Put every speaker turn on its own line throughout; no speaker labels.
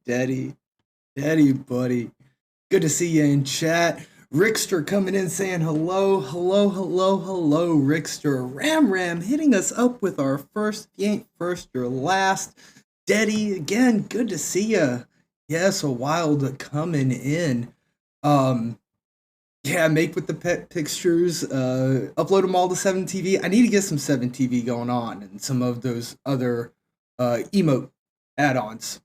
Daddy, Daddy, buddy. Good to see you in chat. Rickster coming in saying hello, hello, hello, hello, Rickster. Ram hitting us up with our first, you ain't first or last. Daddy, again, good to see you. Yes, a wild coming in. Um, yeah, make with the pet pictures. Upload them all to 7TV. I need to get some 7TV going on and some of those other emote add-ons.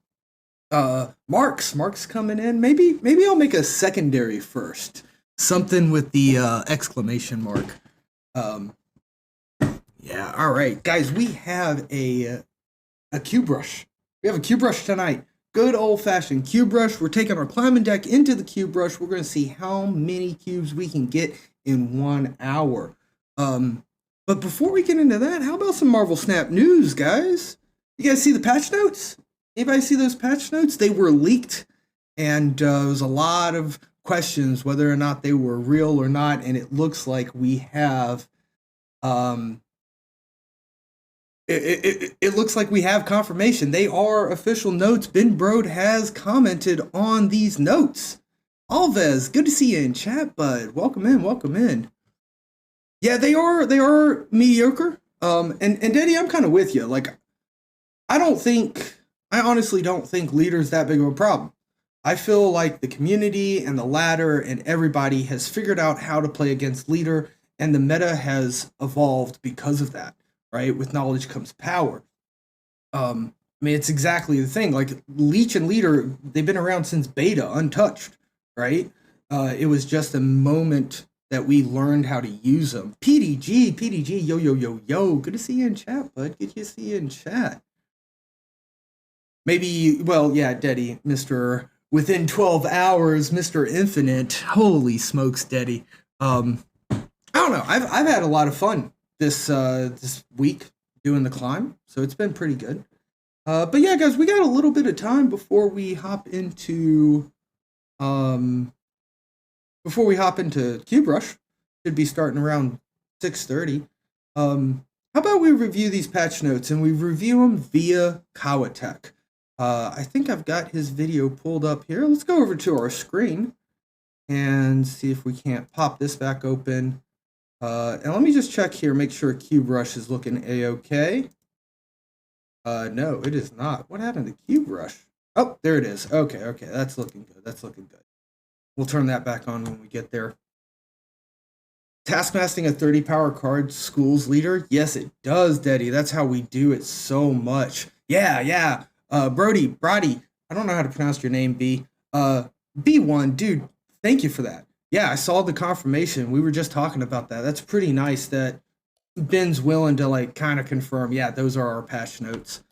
Mark's coming in. Maybe I'll make a secondary first. Something with the exclamation mark. Um, yeah, all right, guys. We have a cube rush. We have a cube rush tonight. Good old fashioned cube rush. We're taking our climbing deck into the cube rush. We're gonna see how many cubes we can get in 1 hour. Um, but before we get into that, how about some Marvel Snap news, guys? You guys see the patch notes? Anybody see those patch notes? They were leaked, and there was a lot of questions whether or not they were real or not. And it looks like we have um, it looks like we have confirmation. They are official notes. Ben Brode has commented on these notes. Alves, good to see you in chat, bud. Welcome in, welcome in. Yeah, they are mediocre. And Daddy, I'm kind of with you. Like, I honestly don't think leader's that big of a problem. I feel like the community and the ladder and everybody has figured out how to play against leader, and the meta has evolved because of that, right? With knowledge comes power. I mean, it's exactly the thing. Like Leech and Leader, they've been around since beta, untouched, right? It was just a moment that we learned how to use them. PDG, yo, yo, yo, yo. Good to see you in chat, bud. Good to see you in chat. Maybe, well, yeah, Deddy, Mr. Within 12 hours, Mr. Infinite. Holy smokes, Deddy. I don't know. I've had a lot of fun this week doing the climb, so it's been pretty good. But yeah, guys, we got a little bit of time um before we hop into Cube Rush. Should be starting around 6:30. How about we review these patch notes and we review them via Kawatech? I think I've got his video pulled up here. Let's go over to our screen and see if we can't pop this back open. And let me just check here, make sure Cube Rush is looking a-okay. No, it is not. What happened to Cube Rush? Oh, there it is. Okay, that's looking good. That's looking good. We'll turn that back on when we get there. Taskmasting a 30 power card schools leader? Yes, it does, Daddy. That's how we do it so much. Yeah. Brody, I don't know how to pronounce your name, B. B1, dude, thank you for that. Yeah, I saw the confirmation. We were just talking about that. That's pretty nice that Ben's willing to like kind of confirm. Yeah, those are our patch notes.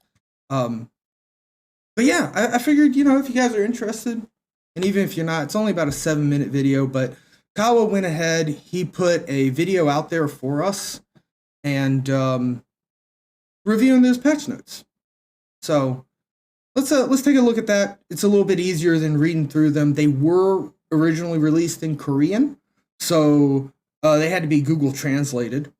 But yeah, I figured, if you guys are interested, and even if you're not, it's only about a 7-minute video, but Kawa went ahead, he put a video out there for us and reviewing those patch notes. So let's take a look at that. It's a little bit easier than reading through them. They were originally released in Korean, so they had to be Google translated.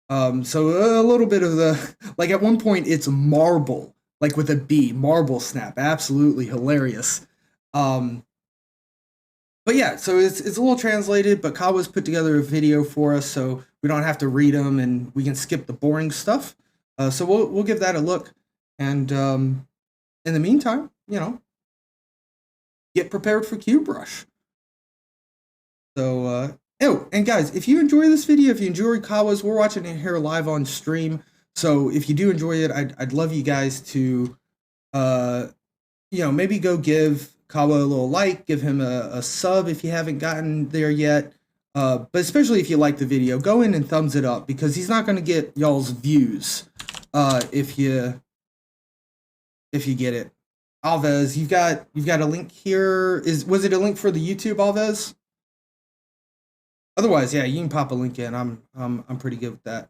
So a little bit of the, like at one point it's marble, like with a B, marble snap, absolutely hilarious. But yeah, so it's a little translated, but Kawa's put together a video for us, so we don't have to read them and we can skip the boring stuff. So we'll give that a look, and in the meantime, get prepared for Cube Rush. So and guys, if you enjoy this video, if you enjoy Kawa's, we're watching it here live on stream. So if you do enjoy it, I'd love you guys to maybe go give Kawa a little like, give him a sub if you haven't gotten there yet. But especially if you like the video, go in and thumbs it up, because he's not going to get y'all's views if you get it. Alves, you've got a link here. Was it a link for the YouTube, Alves? Otherwise, yeah, you can pop a link in. I'm pretty good with that.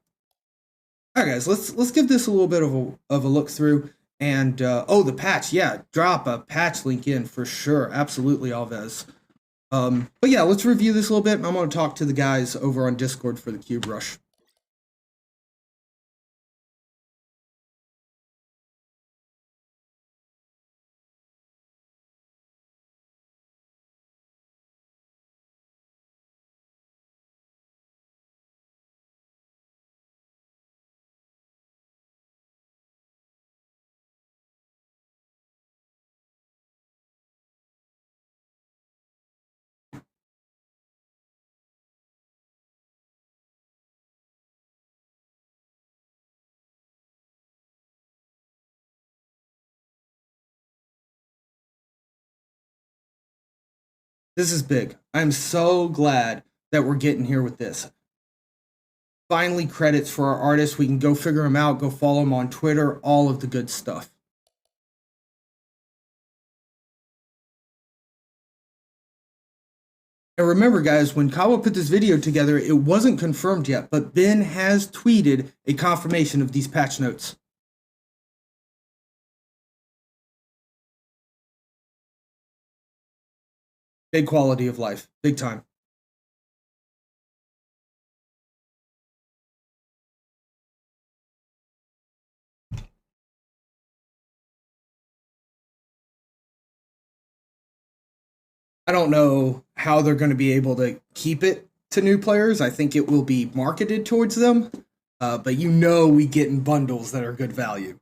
All right, guys, let's give this a little bit of a look through. And the patch, yeah, drop a patch link in for sure, absolutely, Alves. But yeah, let's review this a little bit, and I'm going to talk to the guys over on Discord for the Cube Rush. This is big. I'm so glad that we're getting here with this. Finally, credits for our artists. We can go figure them out, go follow them on Twitter, all of the good stuff. And remember, guys, when Kawa put this video together, it wasn't confirmed yet, but Ben has tweeted a confirmation of these patch notes. Big quality of life. Big time. I don't know how they're going to be able to keep it to new players. I think it will be marketed towards them, but you know we get in bundles that are good value.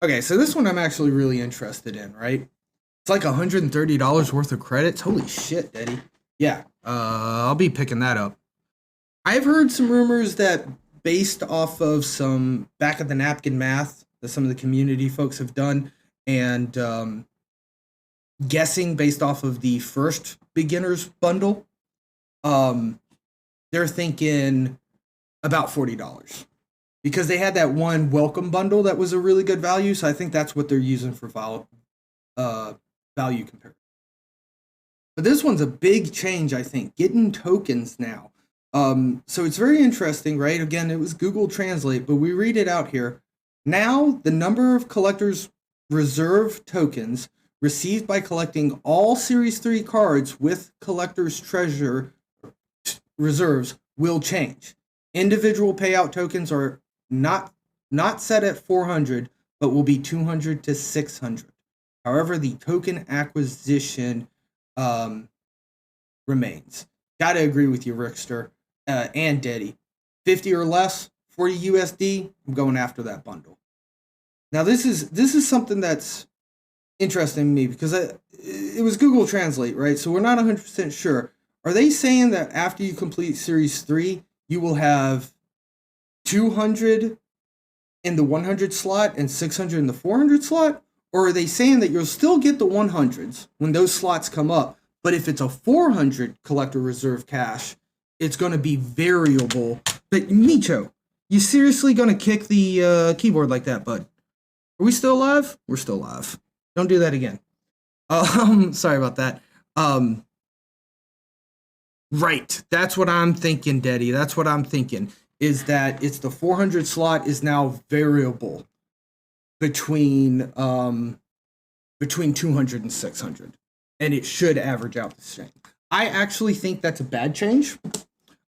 Okay, so this one I'm actually really interested in, right? It's like $130 worth of credits. Holy shit, Daddy. Yeah, I'll be picking that up. I've heard some rumors that based off of some back of the napkin math that some of the community folks have done, and guessing based off of the first beginners bundle, they're thinking about $40 because they had that one welcome bundle that was a really good value. So I think that's what they're using for value comparison. But this one's a big change, I think, getting tokens now. So it's very interesting, right? Again, it was Google Translate, but we read it out here. Now, the number of collectors' reserve tokens received by collecting all Series 3 cards with collector's treasure reserves will change. Individual payout tokens are not set at 400, but will be 200 to 600. However, the token acquisition remains. Gotta agree with you, Rickster and Deddy. 50 or less, 40 USD, I'm going after that bundle. Now, this is something that's interesting to me because it was Google Translate, right? So we're not 100% sure. Are they saying that after you complete Series 3, you will have 200 in the 100 slot and 600 in the 400 slot? Or are they saying that you'll still get the 100s when those slots come up, but if it's a 400 collector reserve cash, it's going to be variable? But Micho, you seriously going to kick the keyboard like that, bud? Are we still alive? We're still alive. Don't do that again. Sorry about that. Right. That's what I'm thinking, Daddy. That's what I'm thinking, is that it's the 400 slot is now variable between 200 and 600, and it should average out the same. I actually think that's a bad change.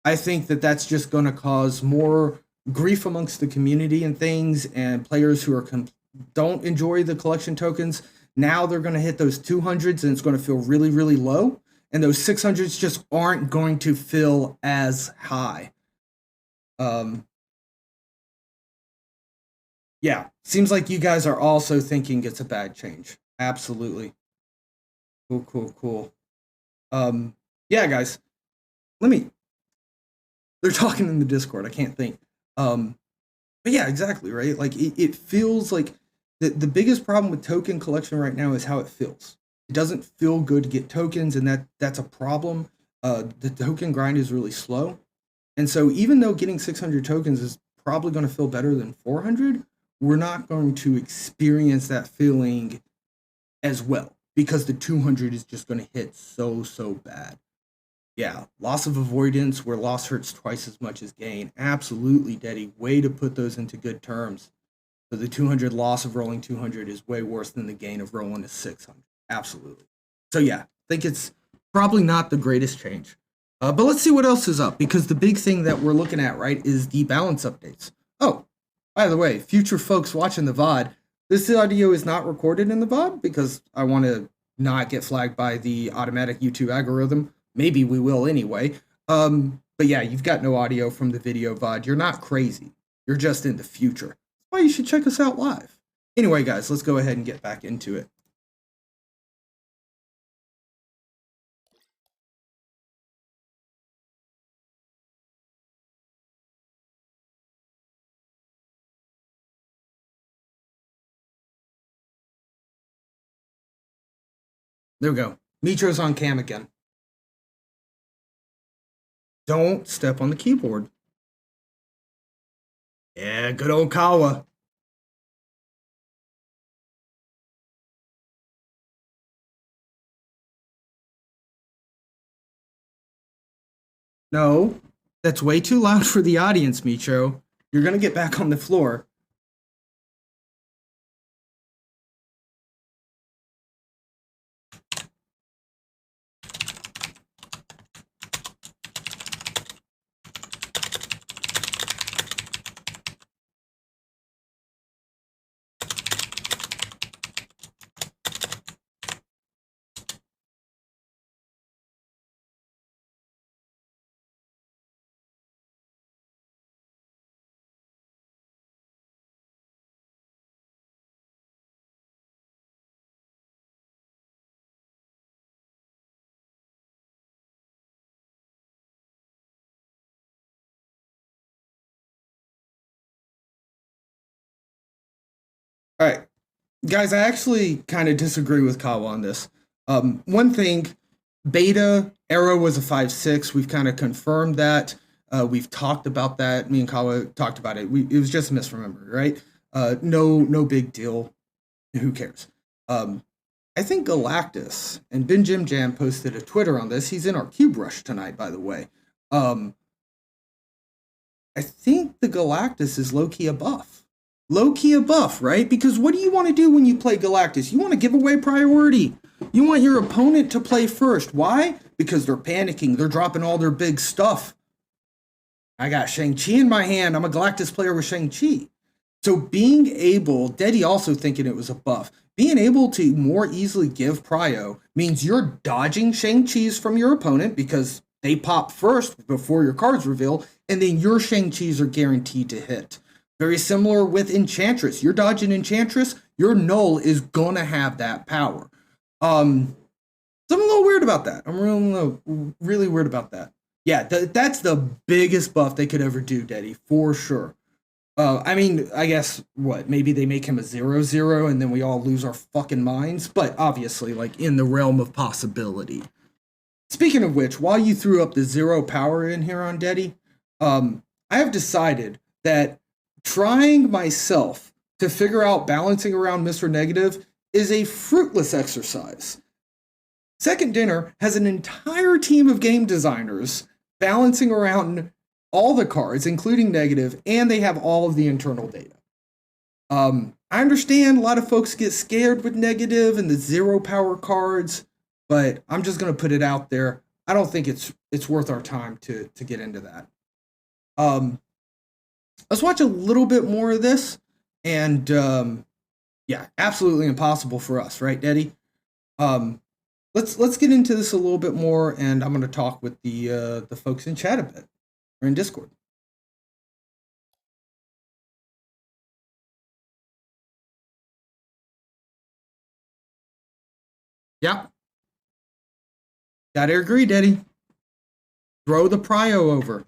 I think that that's just going to cause more grief amongst the community and things, and players who don't enjoy the collection tokens. Now they're going to hit those 200s and it's going to feel really, really low. And those 600s just aren't going to feel as high. Yeah, seems like you guys are also thinking it's a bad change. Absolutely. Cool. Yeah, guys, they're talking in the Discord. I can't think. But yeah, exactly, right? Like it feels like the biggest problem with token collection right now is how it feels. It doesn't feel good to get tokens, and that's a problem. The token grind is really slow. And so even though getting 600 tokens is probably going to feel better than 400, we're not going to experience that feeling as well because the 200 is just going to hit so bad. Yeah, loss of avoidance where loss hurts twice as much as gain. Absolutely, Deddy. Way to put those into good terms. So the 200 loss of rolling 200 is way worse than the gain of rolling a 600. Absolutely. So yeah, I think it's probably not the greatest change. But let's see what else is up, because the big thing that we're looking at, right, is the balance updates. Oh, by the way, future folks watching the VOD, this audio is not recorded in the VOD because I want to not get flagged by the automatic YouTube algorithm. Maybe we will anyway. But yeah, you've got no audio from the video VOD. You're not crazy. You're just in the future. That's why you should check us out live. Anyway, guys, let's go ahead and get back into it. There we go. Mitro's on cam again. Don't step on the keyboard. Yeah, good old Kawa. No, that's way too loud for the audience, Mitro. You're gonna get back on the floor. All right, guys, I actually kind of disagree with Kawa on this. One thing, beta era was a 5.6. We've kind of confirmed that. We've talked about that. Me and Kawa talked about it. It was just misremembered, right? No big deal. Who cares? I think Galactus and Ben Jim Jam posted a Twitter on this. He's in our Cube Rush tonight, by the way. I think the Galactus is low key a buff. Low key a buff, right? Because what do you want to do when you play Galactus? You want to give away priority. You want your opponent to play first. Why? Because they're panicking. They're dropping all their big stuff. I got Shang-Chi in my hand. I'm a Galactus player with Shang-Chi. So being able, Deddy also thinking it was a buff, being able to more easily give prio means you're dodging Shang-Chi's from your opponent because they pop first before your cards reveal, and then your Shang-Chi's are guaranteed to hit. Very similar with Enchantress. You're dodging Enchantress, your Null is gonna have that power. So I'm a little weird about that. I'm really weird about that. Yeah, that's the biggest buff they could ever do, Deddy, for sure. I mean, I guess what? Maybe they make him a 0/0 and then we all lose our fucking minds, but obviously, like in the realm of possibility. Speaking of which, while you threw up the 0 power in here on Deddy, I have decided that trying myself to figure out balancing around Mr. Negative is a fruitless exercise. Second Dinner has an entire team of game designers balancing around all the cards, including negative, and they have all of the internal data. I understand a lot of folks get scared with negative and the 0 power cards, but I'm just gonna put it out there. I don't think it's worth our time to get into that. Let's watch a little bit more of this, and yeah, absolutely impossible for us, right, Deddy? Let's get into this a little bit more, and I'm gonna talk with the folks in chat a bit or in Discord. Yeah, gotta agree, Deddy. Throw the prio over.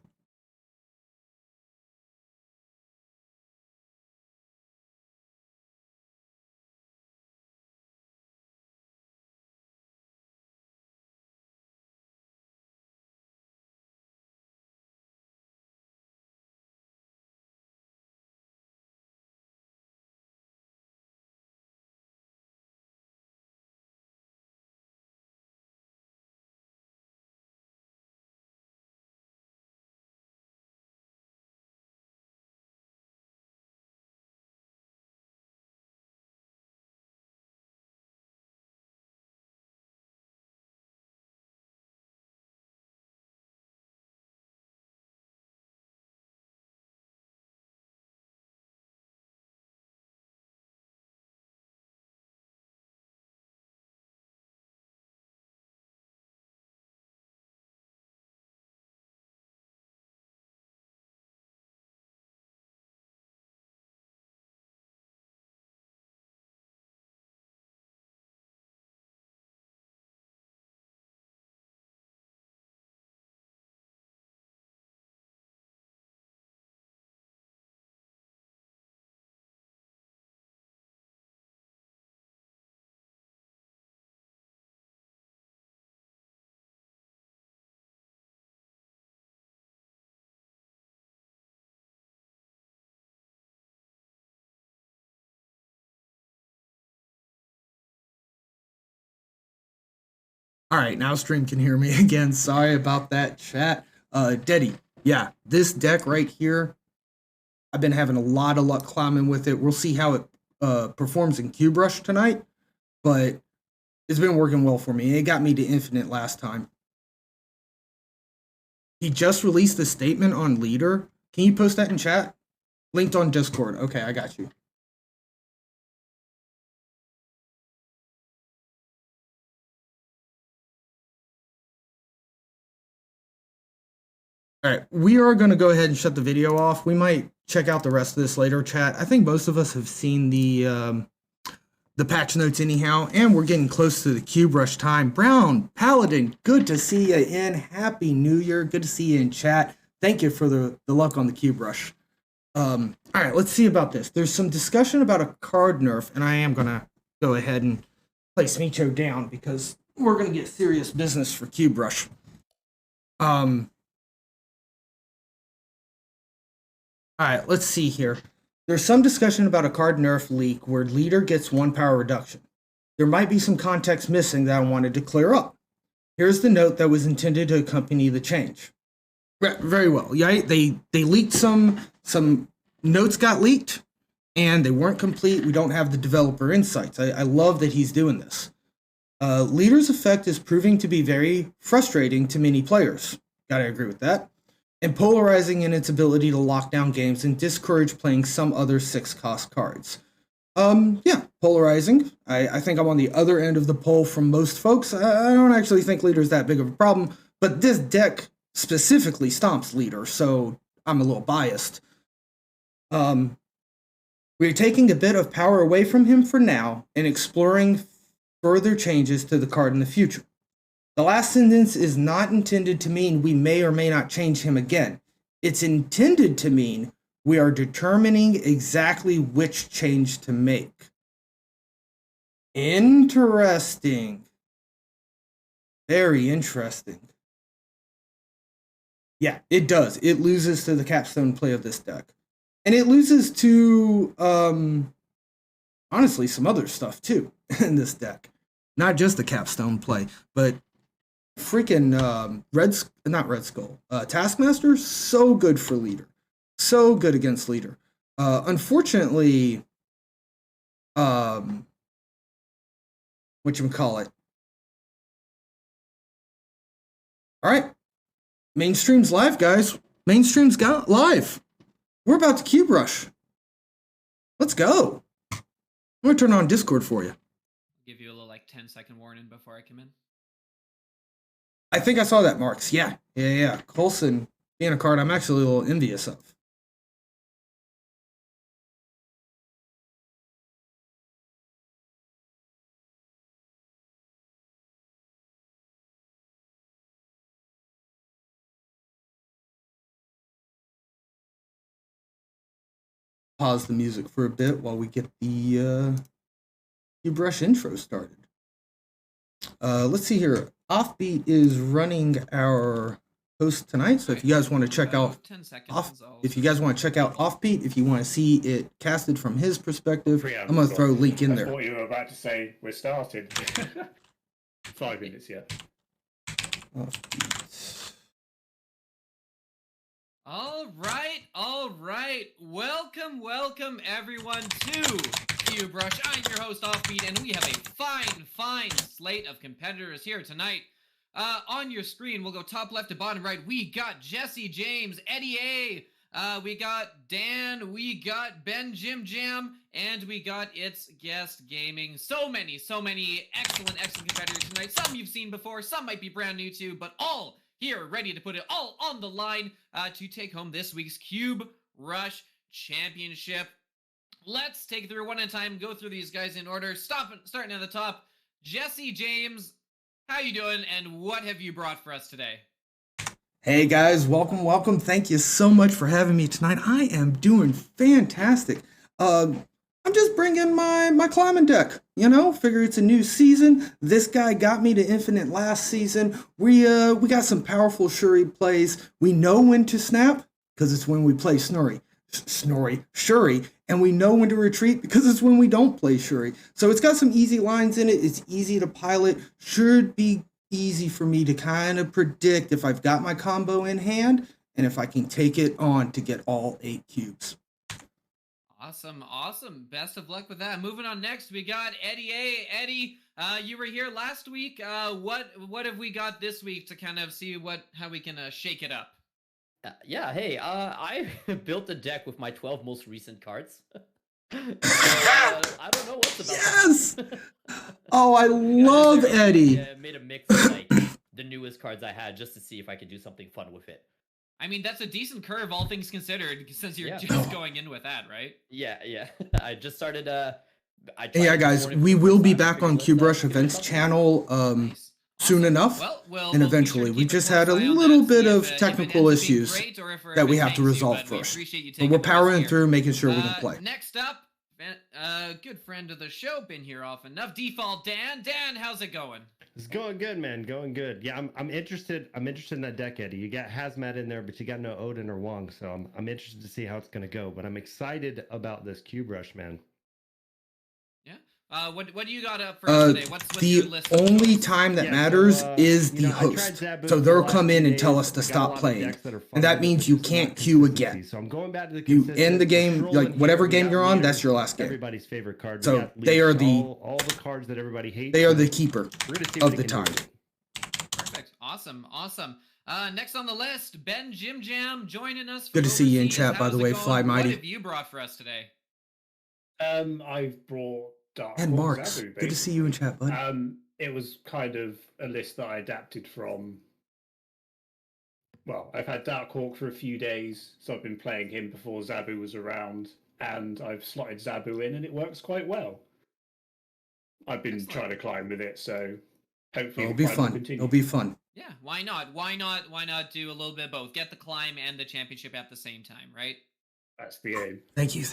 All right, now stream can hear me again. Sorry about that, chat. Deddy, yeah, this deck right here, I've been having a lot of luck climbing with it. We'll see how it performs in Cube Rush tonight, but it's been working well for me. It got me to infinite last time. He just released a statement on Leader. Can you post that in chat? Linked on Discord. Okay, I got you. All right, we are going to go ahead and shut the video off. We might check out the rest of this later, chat. I think most of us have seen the patch notes anyhow, and we're getting close to the Cube Rush time. Brown, Paladin, good to see you in. Happy New Year. Good to see you in chat. Thank you for the luck on the Cube Rush. All right, let's see about this. There's some discussion about a card nerf, and I am going to go ahead and place Micho down because we're going to get serious business for Cube Rush. All right, let's see here. There's some discussion about a card nerf leak where Leader gets 1 power reduction. There might be some context missing that I wanted to clear up. Here's the note that was intended to accompany the change. Very well. Yeah, they leaked some notes got leaked, and they weren't complete. We don't have the developer insights. I love that he's doing this. Leader's effect is proving to be very frustrating to many players. Gotta agree with that. And polarizing in its ability to lock down games and discourage playing some other 6-cost cards. Yeah, polarizing. I think I'm on the other end of the poll from most folks. I don't actually think Leader's that big of a problem, but this deck specifically stomps Leader, so I'm a little biased. We're taking a bit of power away from him for now and exploring further changes to the card in the future. The last sentence is not intended to mean we may or may not change him again. It's intended to mean we are determining exactly which change to make. Interesting. Very interesting. Yeah, it does. It loses to the capstone play of this deck. And it loses to, honestly, some other stuff too in this deck. Not just the capstone play, but freaking not Red Skull. Taskmaster, so good for Leader. So good against Leader. Unfortunately, whatchamacallit. Alright. Mainstream's live, guys. Mainstream's got live. We're about to Cube Rush. Let's go. I'm gonna turn on Discord for you.
Give you a little 10-second warning before I come in.
I think I saw that, Marks. Yeah. Coulson being a card I'm actually a little envious of. Pause the music for a bit while we get the Cube Rush intro started. Let's see here. Offbeat is running our host tonight, so if you guys want to check out if you guys want to check out Offbeat, if you want to see it casted from his perspective, I'm going to throw a link in there.
That's what you were about to say. We're starting. 5 minutes yet.
All right. Welcome everyone to Cube Rush. I'm your host Offbeat, and we have a fine slate of competitors here tonight. On your screen, we'll go top left to bottom right. We got Jesse James, Eddie A. We got Dan. We got Ben Jim Jam, and we got It's Guest Gaming. So many excellent competitors tonight. Some you've seen before, some might be brand new too, but all here ready to put it all on the line to take home this week's Cube Rush Championship. Let's take it through one at a time, go through these guys in order. Starting at the top, Jesse James, how you doing, and what have you brought for us today?
Hey guys, welcome. Thank you so much for having me tonight. I am doing fantastic. I'm just bringing my climbing deck, figure it's a new season. This guy got me to infinite last season. We got some powerful Shuri plays. We know when to snap because it's when we play Shuri, and we know when to retreat because it's when we don't play Shuri. So it's got some easy lines in it. It's easy to pilot. Should be easy for me to kind of predict if I've got my combo in hand and if I can take it on to get all 8 cubes.
Awesome, awesome. Best of luck with that. Moving on next, we got Eddie A. Eddie, you were here last week. What have we got this week to kind of see how we can shake it up?
Yeah, hey, I built a deck with my 12 most recent cards. So, I don't know what's about.
Yes! Oh, I love Eddie.
Made a mix of like the newest cards I had just to see if I could do something fun with it.
I mean, that's a decent curve, all things considered, since you're just going in with that, right?
Yeah. I just started.
Yeah, guys, we will be back on QBrush Events channel soon enough, and eventually. We just had a little bit of technical issues that we have to resolve first. But we're powering through, making sure we can play.
Next up, good friend of the show, been here often enough. Default Dan. Dan, how's it going?
It's going good, man. Going good. Yeah, I'm interested. I'm interested in that deck, Eddie. You got Hazmat in there, but you got no Odin or Wong, so I'm interested to see how it's gonna go. But I'm excited about this QBrush, man.
Yeah. What do you got up first today? What's
the
your list
only time that matters is the host. So they'll come in and tell us to stop playing, and that means you can't queue again.
So I'm going back to the
you end the game, like whatever game you're on, that's your last game.
Everybody's favorite card.
So they are
all the cards that everybody hates.
They are the keeper of the time.
Perfect. Awesome. Next on the list, Ben Jim Jam joining us.
Good to see you in chat, by the way, Fly Mighty.
What have you brought for us today?
I've brought Dark
And
Horse
Marks.
Zabu,
Good to see you in chat, bud.
It was kind of a list that I adapted from. Well, I've had Dark Hawk for a few days, so I've been playing him before Zabu was around, and I've slotted Zabu in, and it works quite well. I've been trying to climb with it, so hopefully
It'll be fun. It'll be fun.
Yeah, why not? Why not do a little bit of both? Get the climb and the championship at the same time, right?
That's the aim.
Thank you.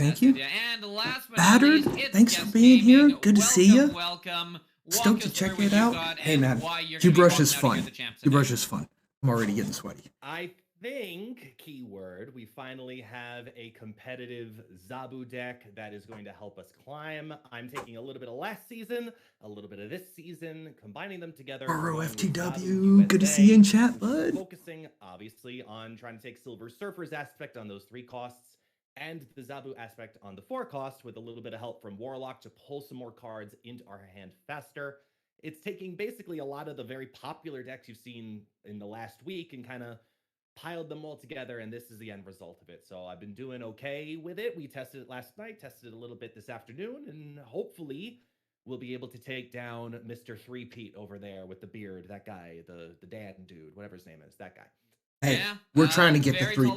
And last but
Battered,
not least,
thanks for being here. Good to see you.
Welcome.
Stoked to check it out. Hey man, QBrush is fun. QBrush is fun. I'm already getting sweaty.
I think, keyword, we finally have a competitive Zabu deck that is going to help us climb. I'm taking a little bit of last season, a little bit of this season, combining them together.
Bro, FTW, good to see you in chat, bud.
Focusing, obviously, on trying to take Silver Surfer's aspect on those 3 costs, and the Zabu aspect on the 4 cost, with a little bit of help from Warlock to pull some more cards into our hand faster. It's taking basically a lot of the very popular decks you've seen in the last week and kind of piled them all together, and this is the end result of it. So I've been doing okay with it. We tested it last night, tested it a little bit this afternoon, and hopefully we'll be able to take down Mr. Three-Peat over there with the beard, that guy, the Dan dude, whatever his name is, that guy.
Hey, we're trying to get the 3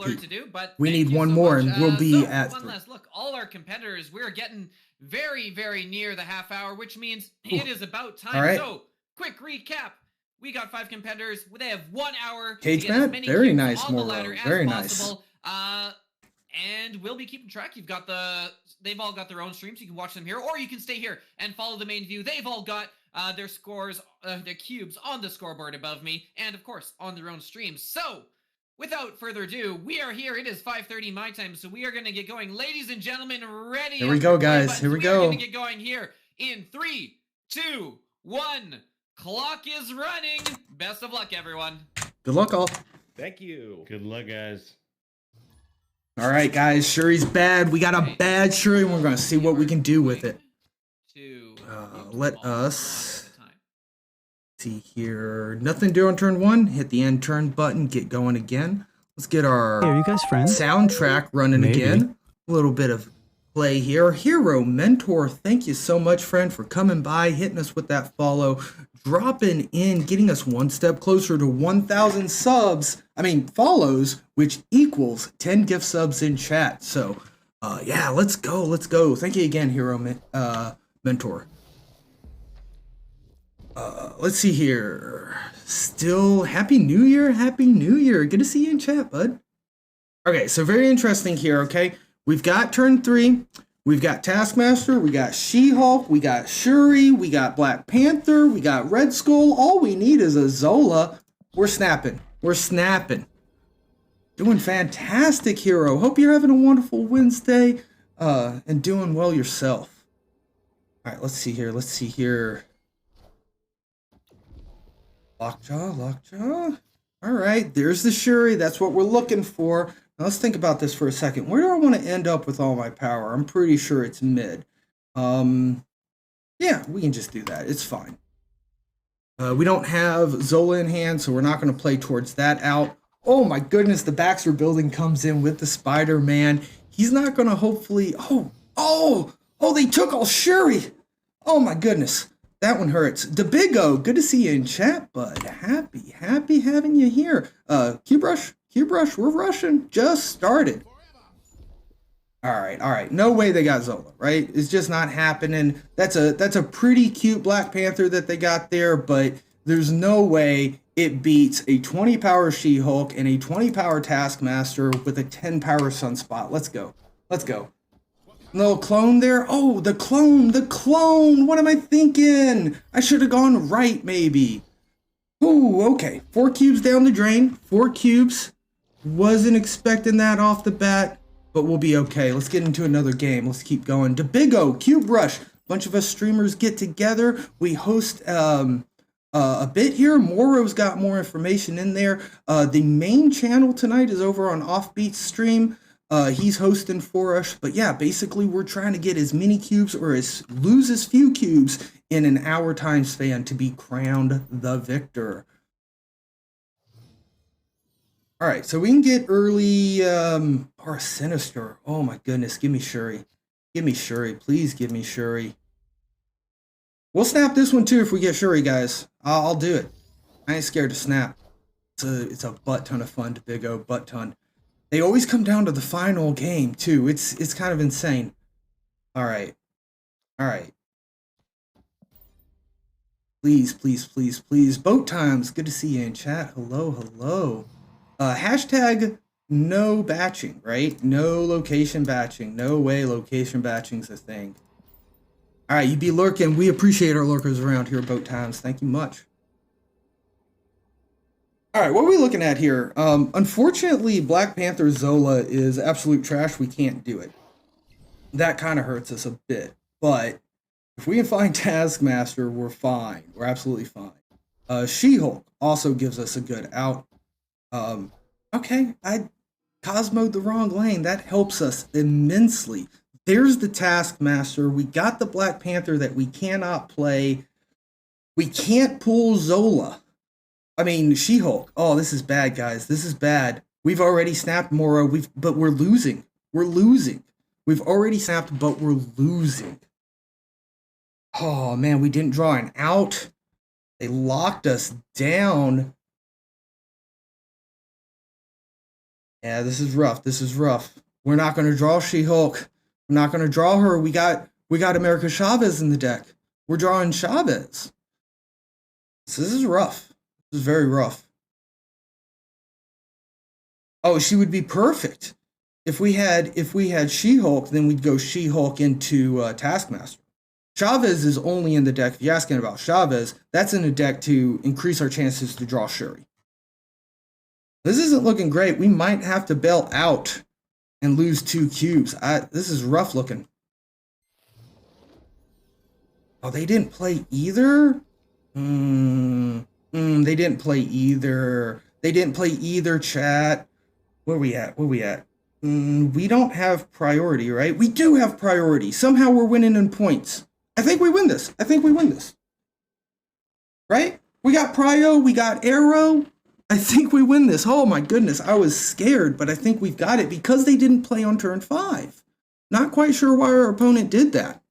We need one
so
more,
much.
and we'll be
so
at
one
3.
last look. All our competitors, we're getting very, very near the half hour, which means it is about time.
All right.
So, quick recap. We got 5 competitors. They have 1 hour.
Cage Matt, very nice, Moro. Very nice.
And we'll be keeping track. They've all got their own streams. You can watch them here, or you can stay here and follow the main view. They've all got their scores, their cubes on the scoreboard above me, and of course on their own streams. So, without further ado, we are here. It is 5:30 my time, so we are going to get going. Ladies and gentlemen, ready?
Here we go, guys. Here we go.
We're going to get going here in 3, 2, 1. Clock is running. Best of luck, everyone.
Good luck, all.
Thank you.
Good luck, guys.
All right, guys. Shuri's bad. We got a bad Shuri, and we're going to see what we can do with it. Let us see here. Nothing to do on turn 1. Hit the end turn button. Get going again. Let's get our
Hey, are you guys friends?
soundtrack running
Maybe.
again. A little bit of play here. Hero Mentor, thank you so much, friend, for coming by, hitting us with that follow, dropping in, getting us one step closer to 1,000 follows, which equals 10 gift subs in chat. So, yeah, let's go. Thank you again, Hero Mentor. Let's see here. Still, Happy New Year. Good to see you in chat, bud. Okay, so very interesting here, okay? We've got turn 3. We've got Taskmaster. We got She-Hulk. We got Shuri. We got Black Panther. We got Red Skull. All we need is a Zola. We're snapping. Doing fantastic, Hero. Hope you're having a wonderful Wednesday and doing well yourself. All right, let's see here. Lockjaw. All right, there's the Shuri. That's what we're looking for. Now let's think about this for a second. Where do I want to end up with all my power? I'm pretty sure it's mid. Yeah, we can just do that. It's fine. We don't have Zola in hand, so we're not going to play towards that out. Oh my goodness, the Baxter building comes in with the Spider-Man. He's not going to hopefully... Oh, they took all Shuri. Oh my goodness. That one hurts. The Big O, good to see you in chat, bud. Happy having you here. Q-Brush, we're rushing. Just started. All right. No way they got Zola, right? It's just not happening. That's a pretty cute Black Panther that they got there, but there's no way it beats a 20 power She-Hulk and a 20 power Taskmaster with a 10 power Sunspot. Let's go. Little clone there. Oh, the clone. What am I thinking? I should have gone right, maybe. Ooh, okay. 4 cubes down the drain. 4 cubes. Wasn't expecting that off the bat, but we'll be okay. Let's get into another game. Let's keep going. The Big O, Cube Rush. Bunch of us streamers get together. We host a bit here. Moro's got more information in there. The main channel tonight is over on Offbeat's stream. He's hosting for us, but yeah, basically we're trying to get as many cubes or lose as few cubes in an hour time span to be crowned the victor. All right, so we can get early or Sinister. Oh my goodness, give me Shuri. Please give me Shuri. We'll snap this one too if we get Shuri, guys. I'll do it. I ain't scared to snap. It's a butt ton of fun to Big O, butt ton. They always come down to the final game, too. It's kind of insane. All right. Please. Boat times. Good to see you in chat. Hello. Hashtag no batching, right? No location batching. No way location batching's a thing. All right, you be lurking. We appreciate our lurkers around here, Boat times. Thank you much. All right, what are we looking at here? Unfortunately, Black Panther Zola is absolute trash. We can't do it. That kind of hurts us a bit. But if we can find Taskmaster, we're fine. We're absolutely fine. She-Hulk also gives us a good out. Okay, I Cosmo'd the wrong lane. That helps us immensely. There's the Taskmaster. We got the Black Panther that we cannot play. We can't pull Zola. I mean, She-Hulk. Oh, this is bad, guys. This is bad. We've already snapped Moro, but we're losing. We've already snapped, but we're losing. Oh, man, we didn't draw an out. They locked us down. Yeah, this is rough. We're not going to draw She-Hulk. We're not going to draw her. We got America Chavez in the deck. We're drawing Chavez. So this is rough. This is very rough. Oh, she would be perfect. If we had She-Hulk, then we'd go She-Hulk into Taskmaster. Chavez is only in the deck. If you're asking about Chavez, that's in the deck to increase our chances to draw Shuri. This isn't looking great. We might have to bail out and lose 2 cubes. This is rough looking. Oh, they didn't play either? They didn't play either, chat. Where we at? We don't have priority, right? We do have priority. Somehow we're winning in points. I think we win this. Right? We got Prio, we got Arrow. I think we win this. Oh my goodness, I was scared, but I think we've got it because they didn't play on turn 5. Not quite sure why our opponent did that.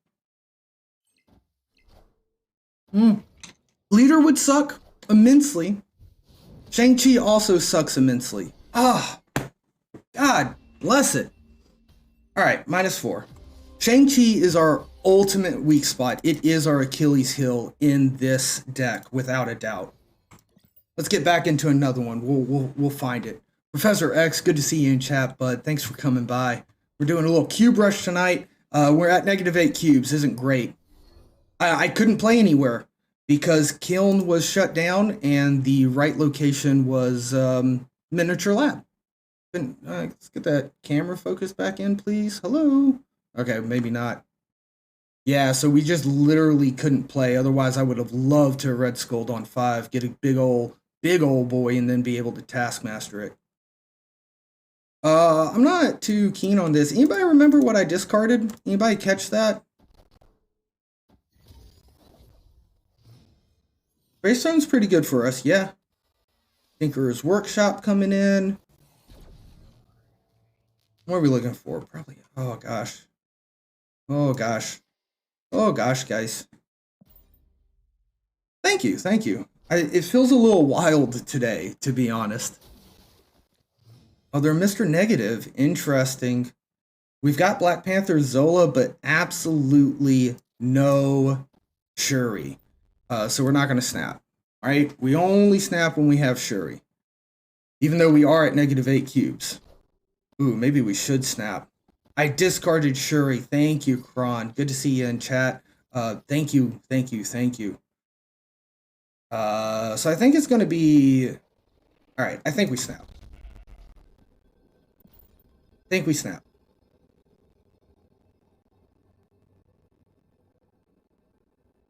Leader would suck immensely. Shang-Chi also sucks immensely. God bless it. All right, -4. Shang-Chi is our ultimate weak spot. It is our Achilles heel in this deck, without a doubt. Let's get back into another one. We'll find it. Professor X, good to see you in chat, bud. Thanks for coming by. We're doing a little cube rush tonight. We're at -8 cubes. Isn't great. I couldn't play anywhere because Kiln was shut down and the right location was Miniature Lab. Let's get that camera focus back in, please. Hello. Okay, maybe not. Yeah, so we just literally couldn't play. Otherwise, I would have loved to Red Skulled on 5, get a big old boy, and then be able to Taskmaster it. I'm not too keen on this. Anybody remember what I discarded? Anybody catch that? Greystone's pretty good for us, yeah. Tinker's Workshop coming in. What are we looking for? Probably, oh gosh. Oh gosh. Oh gosh, guys. Thank you, thank you. It feels a little wild today, to be honest. Oh, they're Mr. Negative. Interesting. We've got Black Panther Zola, but absolutely no Shuri. So we're not going to snap. All right? We only snap when we have Shuri. Even though we are at -8 cubes. Ooh, maybe we should snap. I discarded Shuri. Thank you, Kron. Good to see you in chat. Thank you, thank you, thank you. So I think it's going to be... All right, I think we snap.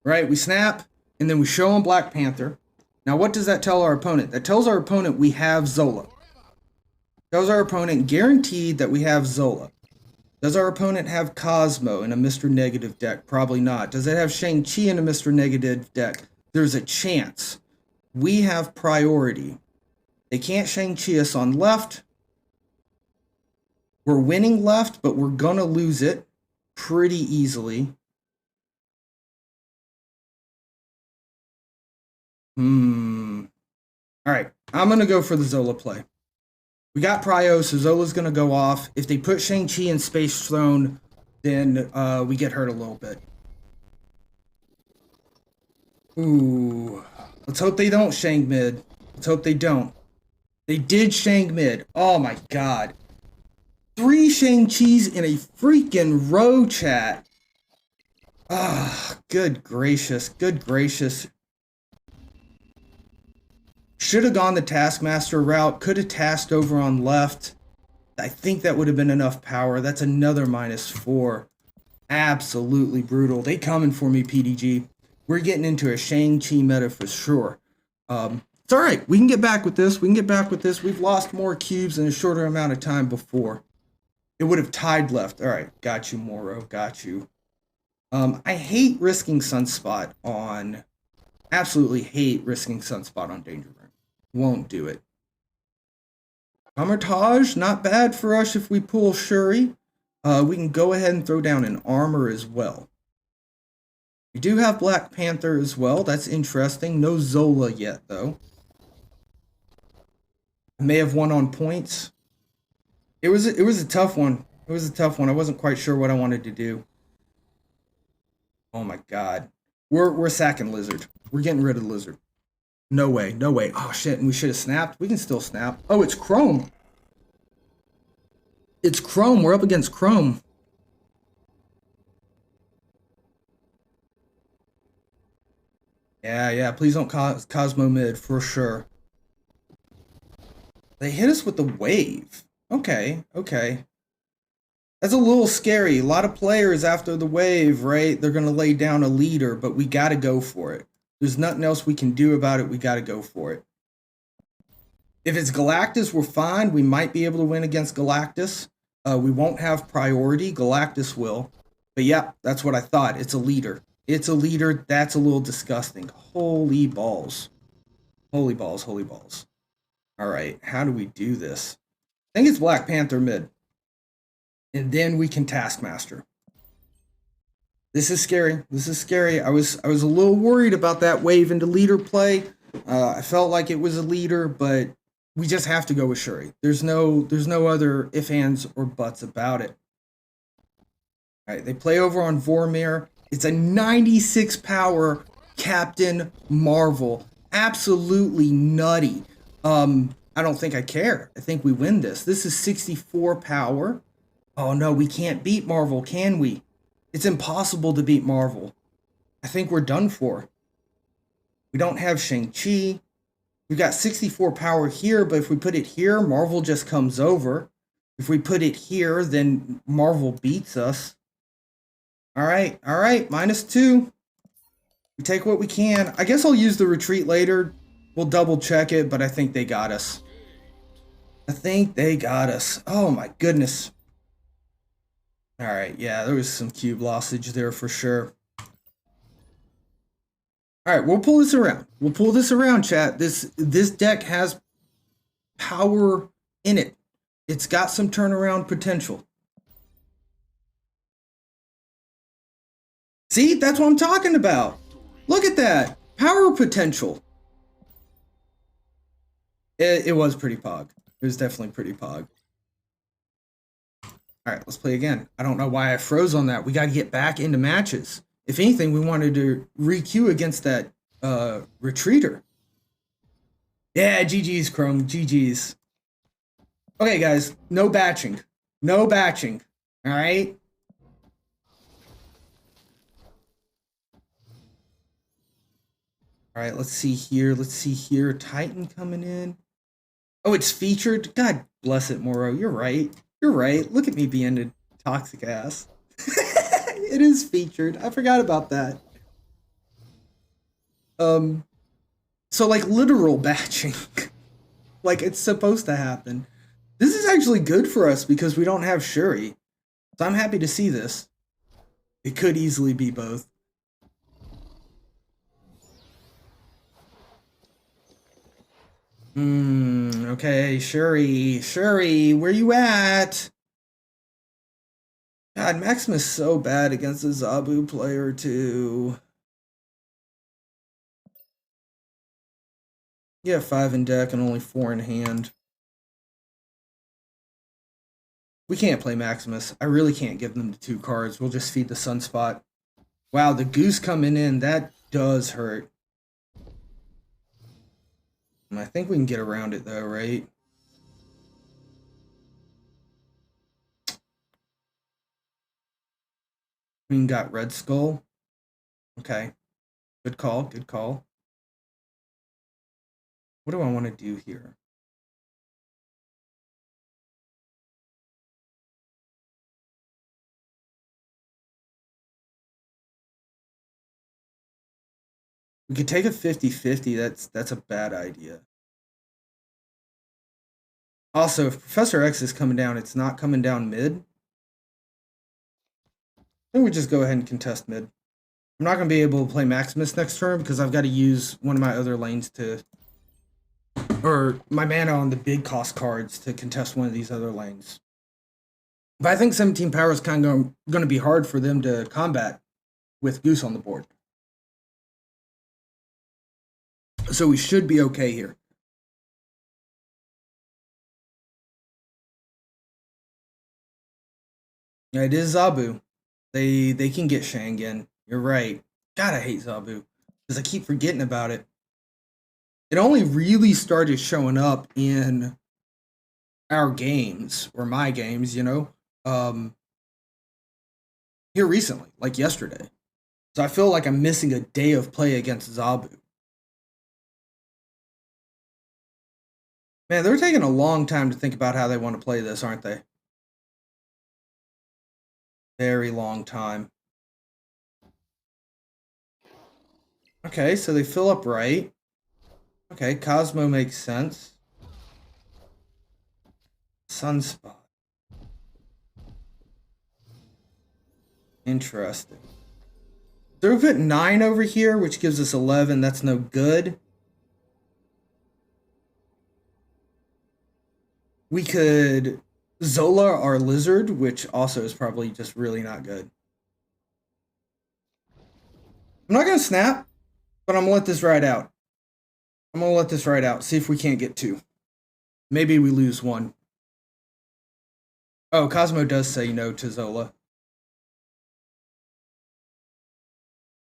Right, we snap, and then we show them Black Panther. Now, what does that tell our opponent? That tells our opponent we have Zola. Tells our opponent guaranteed that we have Zola. Does our opponent have Cosmo in a Mr. Negative deck? Probably not. Does it have Shang-Chi in a Mr. Negative deck? There's a chance. We have priority. They can't Shang-Chi us on left. We're winning left, but we're going to lose it pretty easily. All right, I'm going to go for the Zola play. We got Prio, so Zola's going to go off. If they put Shang-Chi in Space Throne, then we get hurt a little bit. Ooh. Let's hope they don't Shang mid. Let's hope they don't. They did Shang mid. Oh my god. 3 Shang-Chis in a freaking row, chat. Ah, good gracious. Good gracious. Should have gone the Taskmaster route. Could have tasked over on left. I think that would have been enough power. That's another -4. Absolutely brutal. They coming for me, PDG. We're getting into a Shang-Chi meta for sure. It's all right. We can get back with this. We've lost more cubes in a shorter amount of time before. It would have tied left. All right. Got you, Moro. Got you. I hate risking Sunspot on... Absolutely hate risking Sunspot on Danger Room. Won't do it. Armitage, not bad for us if we pull Shuri. We can go ahead and throw down an armor as well. We do have Black Panther as well. That's interesting. No Zola yet, though. I may have won on points. It was a tough one. I wasn't quite sure what I wanted to do. Oh my god. We're sacking Lizard. We're getting rid of Lizard. No way. Oh shit, and we should have snapped. We can still snap. Oh, it's Chrome. It's Chrome. We're up against Chrome. Yeah, please don't Cosmo mid for sure. They hit us with the wave. Okay. That's a little scary. A lot of players after the wave, right? They're going to lay down a leader, but we got to go for it. There's nothing else we can do about it. We got to go for it. If it's Galactus, we're fine. We might be able to win against Galactus. We won't have priority. Galactus will. But yeah, that's what I thought. It's a leader. That's a little disgusting. Holy balls. All right, how do we do this? I think it's Black Panther mid. And then we can Taskmaster. This is scary. I was a little worried about that wave into leader play. I felt like it was a leader, but we just have to go with Shuri. There's no other ifs, ands, or buts about it. All right, they play over on Vormir. It's a 96 power Captain Marvel. Absolutely nutty. I don't think I care. I think we win this. This is 64 power. Oh no, we can't beat Marvel, can we? It's impossible to beat Marvel. I think we're done for. We don't have Shang-Chi. We've got 64 power here, but if we put it here, Marvel just comes over. If we put it here, then Marvel beats us. All right, -2. We take what we can. I guess I'll use the retreat later. We'll double check it, but I think they got us. Oh my goodness. All right, yeah, there was some cube lossage there for sure. All right, we'll pull this around. Chat. This deck has power in it. It's got some turnaround potential. See, that's what I'm talking about. Look at that. Power potential. It was pretty pog. It was definitely pretty pog. All right, let's play again. I don't know why I froze on that. We got to get back into matches. If anything, we wanted to re-queue against that retreater. Yeah, GG's, Chrome. GG's. Okay, guys. No batching. No batching. All right? All right, let's see here. Titan coming in. Oh, it's featured? God bless it, Moro. You're right. Look at me being a toxic ass. It is featured. I forgot about that. So like literal batching. Like it's supposed to happen. This is actually good for us because we don't have Shuri. So I'm happy to see this. It could easily be both. Okay, Shuri, where you at? God, Maximus is so bad against the Zabu player too. You have 5 in deck and only 4 in hand. We can't play Maximus. I really can't give them the 2 cards. We'll just feed the Sunspot. Wow, the Goose coming in, that does hurt. I think we can get around it though, right? We got Red Skull. Okay. Good call. What do I want to do here? We could take a 50-50. That's a bad idea. Also, if Professor X is coming down, it's not coming down mid. Then we just go ahead and contest mid. I'm not going to be able to play Maximus next turn because I've got to use one of my other lanes to... Or my mana on the big cost cards to contest one of these other lanes. But I think 17 power is kind of going to be hard for them to combat with Goose on the board. So we should be okay here. Yeah, it is Zabu. They can get Shangen. You're right. God, I hate Zabu because I keep forgetting about it. It only really started showing up in our games, or my games, you know, here recently, like yesterday. So I feel like I'm missing a day of play against Zabu. Man, they're taking a long time to think about how they want to play this, aren't they? Very long time. Okay, so they fill up right. Okay, Cosmo makes sense. Sunspot. Interesting. So we put 9 over here, which gives us 11. That's no good. We could Zola our Lizard, which also is probably just really not good. I'm not going to snap, but I'm going to let this ride out. See if we can't get 2. Maybe we lose 1. Oh, Cosmo does say no to Zola.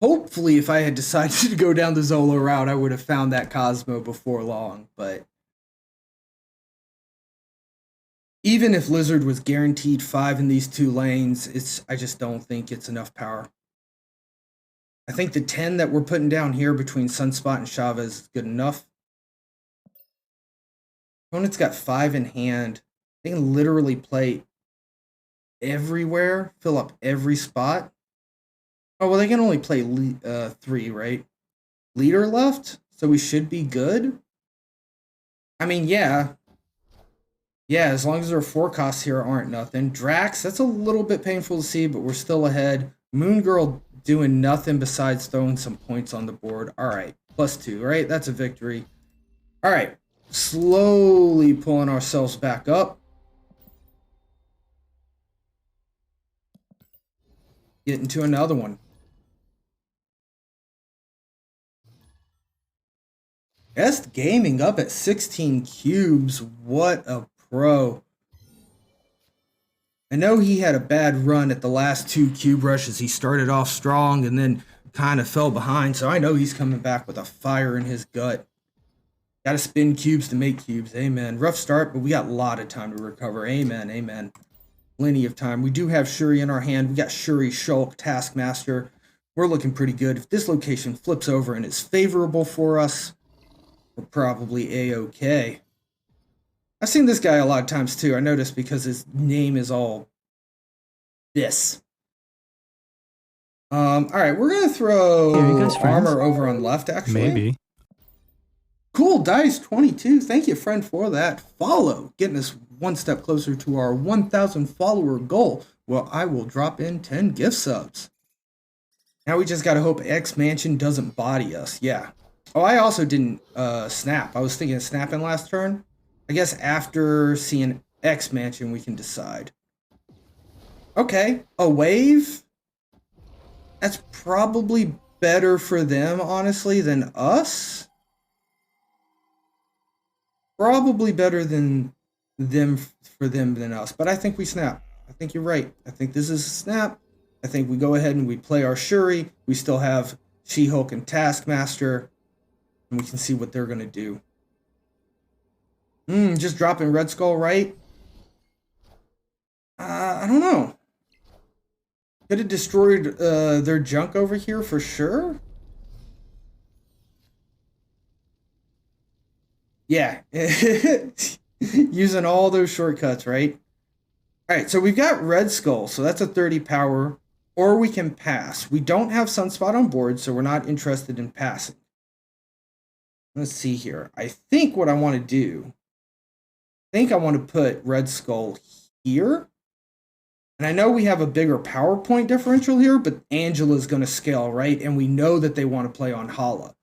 Hopefully, if I had decided to go down the Zola route, I would have found that Cosmo before long, but... Even if Lizard was guaranteed 5 in these 2 lanes, I just don't think it's enough power. I think the 10 that we're putting down here between Sunspot and Shava is good enough. Opponent's got 5 in hand. They can literally play everywhere, fill up every spot. Oh, well, they can only play 3, right? Leader left, so we should be good. I mean, yeah. Yeah, as long as our 4 costs here aren't nothing. Drax, that's a little bit painful to see, but we're still ahead. Moon Girl doing nothing besides throwing some points on the board. All right, +2, right? That's a victory. All right, slowly pulling ourselves back up. Getting to another one. Best Gaming up at 16 cubes. What a pro. I know he had a bad run at the last 2 cube rushes. He started off strong and then kind of fell behind. So I know he's coming back with a fire in his gut. Got to spin cubes to make cubes. Amen. Rough start, but we got a lot of time to recover. Amen. Amen. Plenty of time. We do have Shuri in our hand. We got Shuri, Shulk, Taskmaster. We're looking pretty good. If this location flips over and is favorable for us, we're probably A-okay. I've seen this guy a lot of times too. I noticed because his name is all this. All right, we're gonna throw
Hey, are you guys friends?
armor over on left. Actually,
Maybe.
Cool dice 22. Thank you, friend, for that follow, getting us one step closer to our 1,000 follower goal. Well, I will drop in 10 gift subs. Now we just gotta hope X Mansion doesn't body us. Yeah. Oh, I also didn't snap. I was thinking of snapping last turn. I guess after seeing X Mansion, we can decide. Okay, a wave. That's probably better for them, honestly, than us. Probably better than them for them than us. But I think we snap. I think you're right. I think this is a snap. I think we go ahead and we play our Shuri. We still have She-Hulk and Taskmaster. And we can see what they're going to do. Just dropping Red Skull, right? I don't know. Could have destroyed their junk over here for sure. Yeah. Using all those shortcuts, right? All right, so we've got Red Skull, so that's a 30 power, or we can pass. We don't have Sunspot on board, so we're not interested in passing. Let's see here. I think what I want to do, I want to put Red Skull here. And I know we have a bigger power point differential here, but Angela's going to scale, right? And we know that they want to play on Hala.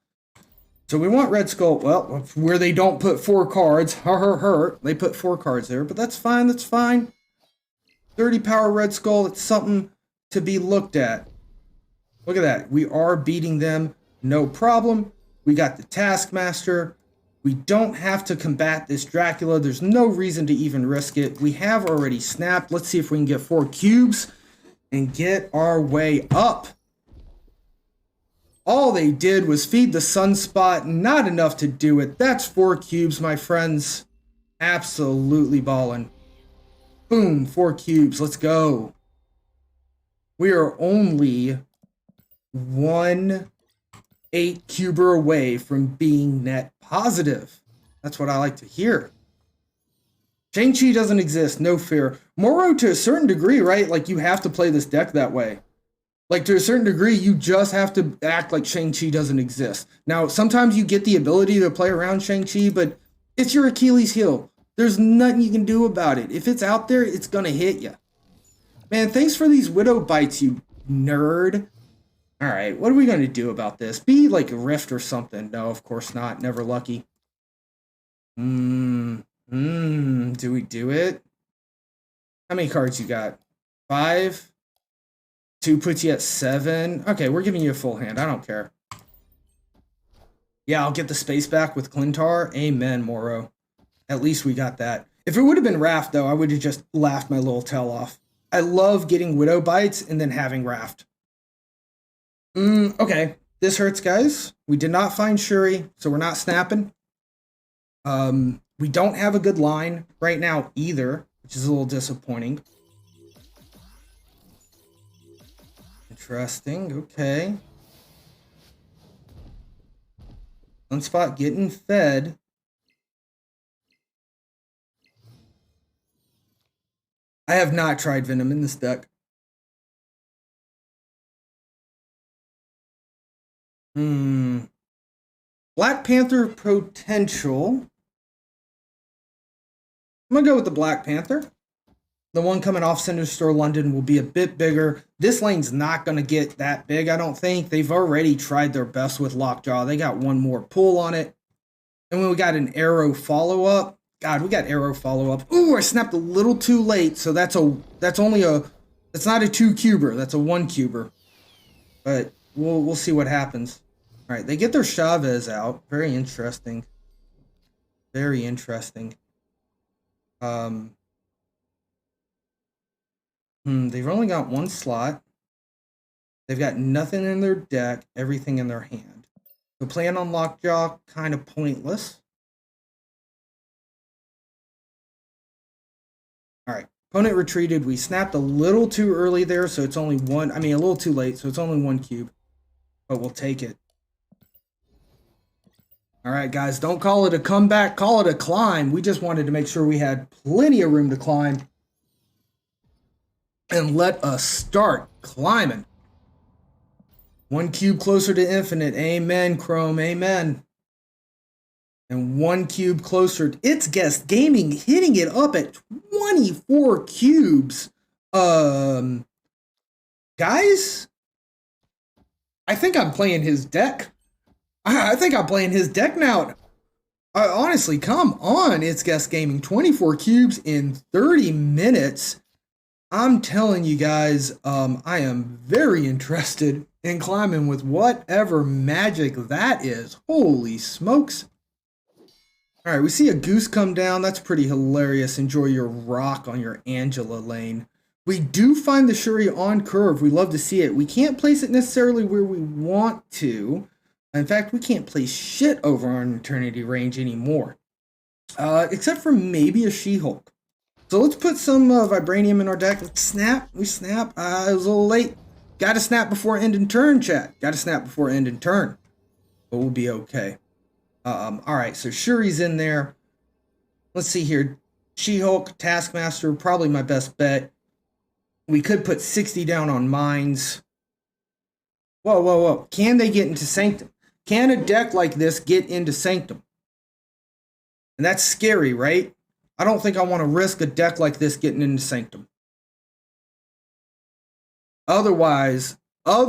So we want Red Skull, well, where they don't put 4 cards. They put 4 cards there, but that's fine, that's fine. 30 power Red Skull, it's something to be looked at. Look at that. We are beating them, no problem. We got the Taskmaster. We don't have to combat this Dracula. There's no reason to even risk it. We have already snapped. Let's see if we can get 4 cubes and get our way up. All they did was feed the Sunspot. Not enough to do it. That's 4 cubes, my friends. Absolutely balling. Boom, 4 cubes. Let's go. We are only 1 8-cuber away from being net positive. That's what I like to hear. Shang-Chi doesn't exist, no fear. Moro, to a certain degree, right? Like, you have to play this deck that way. Like, to a certain degree, you just have to act like Shang-Chi doesn't exist. Now, sometimes you get the ability to play around Shang-Chi, but it's your Achilles heel. There's nothing you can do about it. If it's out there, it's going to hit you. Man, thanks for these Widow Bites, you nerd. All right, what are we going to do about this? Be like a Rift or something. No, of course not. Never lucky. Do we do it? How many cards you got? 5? 2 puts you at 7. Okay, we're giving you a full hand. I don't care. Yeah, I'll get the space back with Clintar. Amen, Moro. At least we got that. If it would have been Raft, though, I would have just laughed my little tail off. I love getting Widow Bites and then having Raft. Okay. This hurts, guys. We did not find Shuri, so we're not snapping. We don't have a good line right now either, which is a little disappointing. Interesting. Okay. Sunspot getting fed. I have not tried Venom in this deck. Black Panther potential. I'm going to go with the Black Panther. The one coming off Center Store London will be a bit bigger. This lane's not going to get that big, I don't think. They've already tried their best with Lockjaw. They got one more pull on it. And when we got an arrow follow-up. God, we got arrow follow-up. Ooh, I snapped a little too late. So that's only a... That's not a 2-cuber. That's a 1-cuber. But we'll see what happens. All right, they get their Chavez out. Very interesting. Very interesting. They've only got one slot. They've got nothing in their deck, everything in their hand. So playing on Lockjaw, kind of pointless. All right, opponent retreated. We snapped a little too early there, so it's only one. I mean, a little too late, so it's only 1 cube. But we'll take it. All right, guys, don't call it a comeback. Call it a climb. We just wanted to make sure we had plenty of room to climb. And let us start climbing. 1 cube closer to infinite. Amen, Chrome. Amen. And 1 cube closer. It's Guest Gaming hitting it up at 24 cubes. Guys, I think I'm playing his deck. I think I'm playing his deck now. Honestly, come on. It's Guest Gaming. 24 cubes in 30 minutes. I'm telling you guys, I am very interested in climbing with whatever magic that is. Holy smokes. All right, we see a goose come down. That's pretty hilarious. Enjoy your rock on your Angela lane. We do find the Shuri on curve. We love to see it. We can't place it necessarily where we want to. In fact, we can't place shit over on Eternity Range anymore. Except for maybe a She-Hulk. So let's put some Vibranium in our deck. Let's snap. We snap. It was a little late. Got to snap before end and turn, chat. Got to snap before end and turn. But we'll be okay. All right, so Shuri's in there. Let's see here. She-Hulk, Taskmaster, probably my best bet. We could put 60 down on Mines. Whoa, whoa, whoa. Can they get into Sanctum? Can a deck like this get into Sanctum? And that's scary, right? I don't think I want to risk a deck like this getting into Sanctum. Otherwise, all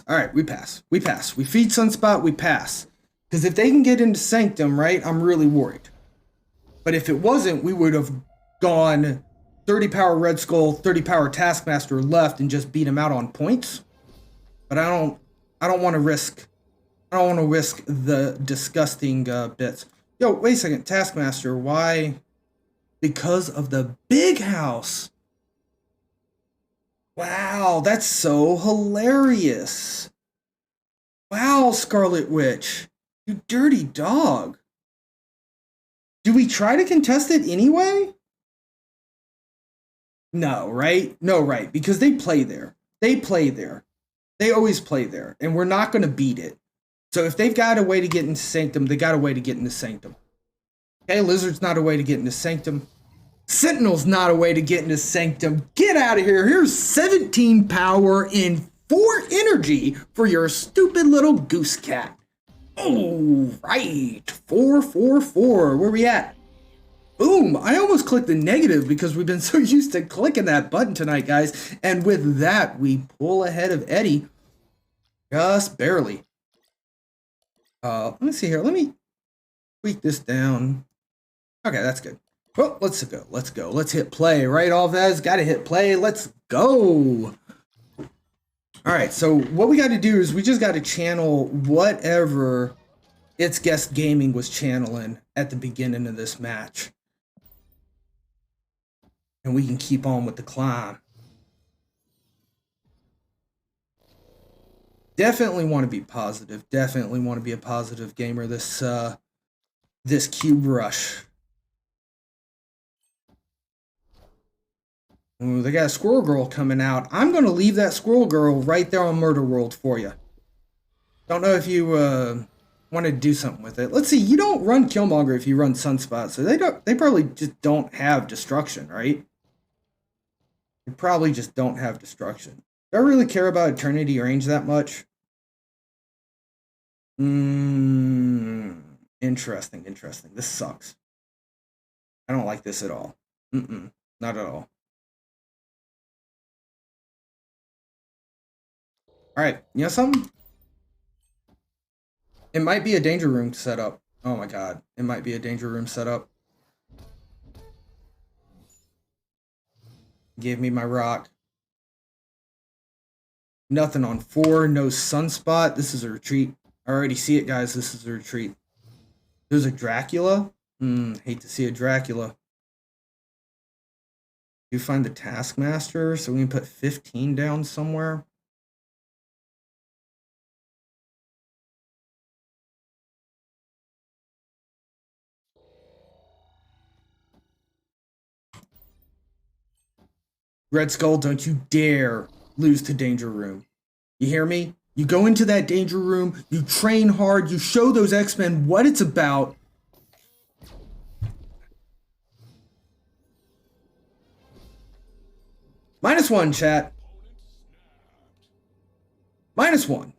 right, we pass. We pass. We feed Sunspot, we pass. Because if they can get into Sanctum, right, I'm really worried. But if it wasn't, we would have gone 30 power Red Skull, 30 power Taskmaster left and just beat him out on points. But I don't want to risk the disgusting bits. Yo, wait a second, Taskmaster, why? Because of the big house. Wow, that's so hilarious. Wow, Scarlet Witch. You dirty dog. Do we try to contest it anyway? No, right? No, right. Because they play there. They play there. They always play there. And we're not going to beat it. So if they've got a way to get into Sanctum, they got a way to get into Sanctum. Okay, Lizard's not a way to get into Sanctum. Sentinel's not a way to get into Sanctum. Get out of here. Here's 17 power and 4 energy for your stupid little goose cat. Oh, right. 4, 4, 4. Where we at? Boom. I almost clicked the negative because we've been so used to clicking that button tonight, guys. And with that, we pull ahead of Eddie. Just barely. Let me see here. Let me tweak this down. Okay, that's good. Well, let's go. Let's go. Let's hit play. Right, Alves? Got to hit play. Let's go. All right, so what we got to do is we just got to channel whatever It's Guest Gaming was channeling at the beginning of this match. And we can keep on with the climb. Definitely want to be positive. Definitely want to be a positive gamer this cube rush. Ooh, they got a Squirrel Girl coming out. I'm going to leave that Squirrel Girl right there on Murder World for you. Don't know if you want to do something with it. Let's see. You don't run Killmonger if you run Sunspot, so they probably just don't have destruction, right? They probably just don't have destruction. Do I really care about Eternity Range that much? Interesting, interesting. This sucks. I don't like this at all. Not at all. Alright, you know something? It might be a danger room setup. Oh my god. It might be a danger room setup. Gave me my rock. Nothing on 4. No sunspot. This is a retreat. I already see it, guys. This is a retreat. There's a Dracula. Hate to see a Dracula. You find the Taskmaster, so we can put 15 down somewhere. Red Skull, don't you dare lose to Danger Room. You hear me? You go into that Danger Room, you train hard, you show those X-Men what it's about. -1, chat. -1.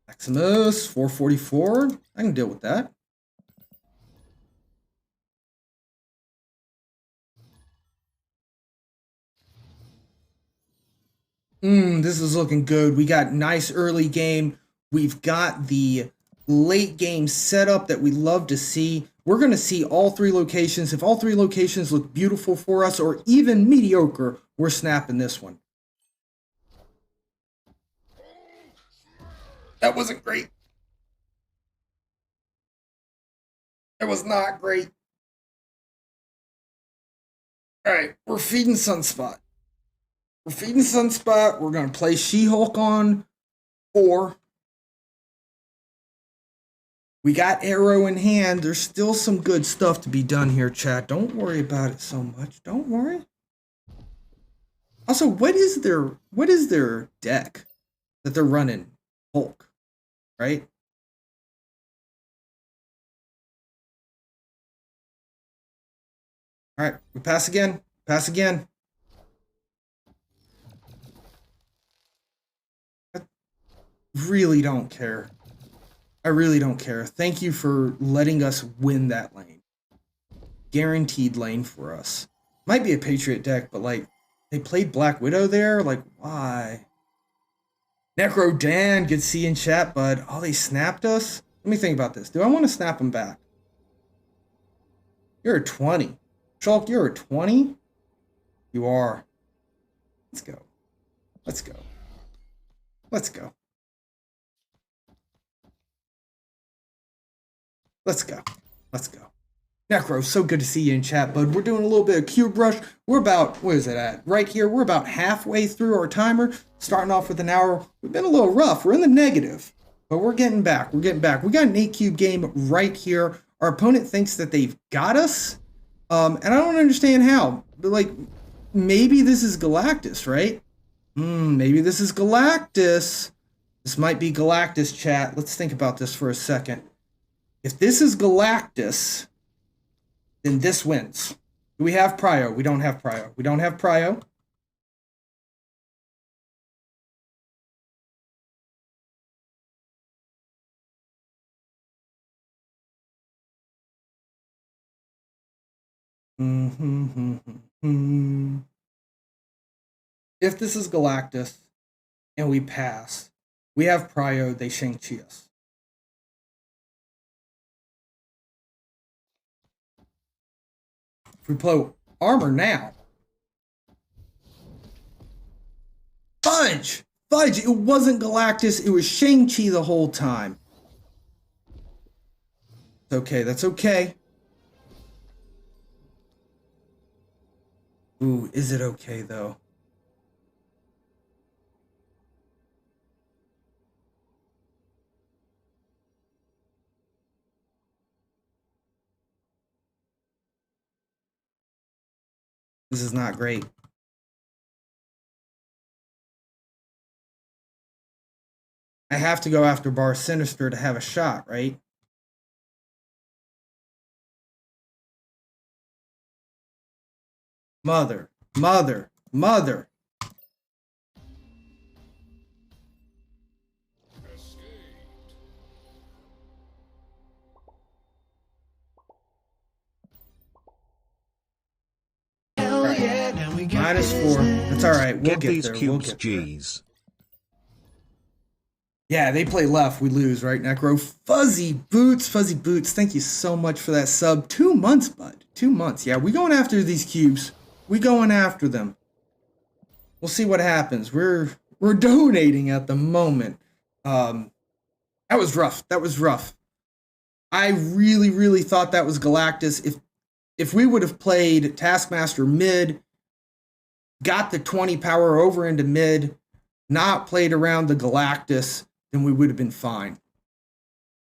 Maximus, 444. I can deal with that. This is looking good. We got nice early game. We've got the late game setup that we love to see. We're going to see all 3 locations. If all 3 locations look beautiful for us or even mediocre, we're snapping this one. That wasn't great. That was not great. All right, we're feeding Sunspot. We're feeding Sunspot. We're going to play She-Hulk on 4. We got Arrow in hand. There's still some good stuff to be done here, chat. Don't worry about it so much. Don't worry. Also, what is their deck that they're running? Hulk, right? All right, we pass again. Pass again. I really don't care. I really don't care. Thank you for letting us win that lane. Guaranteed lane for us. Might be a Patriot deck, but like, they played Black Widow there? Like, why? Necro Dan, good to see you in chat, bud. Oh, they snapped us? Let me think about this. Do I want to snap them back? You're a 20. Shulk, you're a 20? You are. Let's go. Let's go. Let's go. Let's go. Let's go. Necro, so good to see you in chat, bud. We're doing a little bit of Cube Rush. We're about, what is it at? Right here, we're about halfway through our timer. Starting off with an hour. We've been a little rough. We're in the negative, but we're getting back. We're getting back. We got an 8 cube game right here. Our opponent thinks that they've got us, and I don't understand how. But like, maybe this is Galactus, right? Maybe this is Galactus. This might be Galactus, chat. Let's think about this for a second. If this is Galactus, then this wins. Do we have Prio? We don't have Prio. We don't have Prio. If this is Galactus and we pass, we have Prio, they Shang-Chi us. If we play armor now. Fudge! Fudge! It wasn't Galactus, it was Shang-Chi the whole time. It's okay, that's okay. Ooh, is it okay though? This is not great. I have to go after Bar Sinister to have a shot, right? Mother, mother, mother. -4. That's all right. We'll
Get
get
these
there.
cubes,
We'll get there.
G's.
Yeah, they play left. We lose, right, Necro? Fuzzy Boots. Thank you so much for that sub. 2 months, bud. 2 months. Yeah, we going after these cubes. We going after them. We'll see what happens. We're donating at the moment. That was rough. I really thought that was Galactus. If we would have played Taskmaster mid, got the 20 power over into mid, not played around the Galactus, then we would have been fine.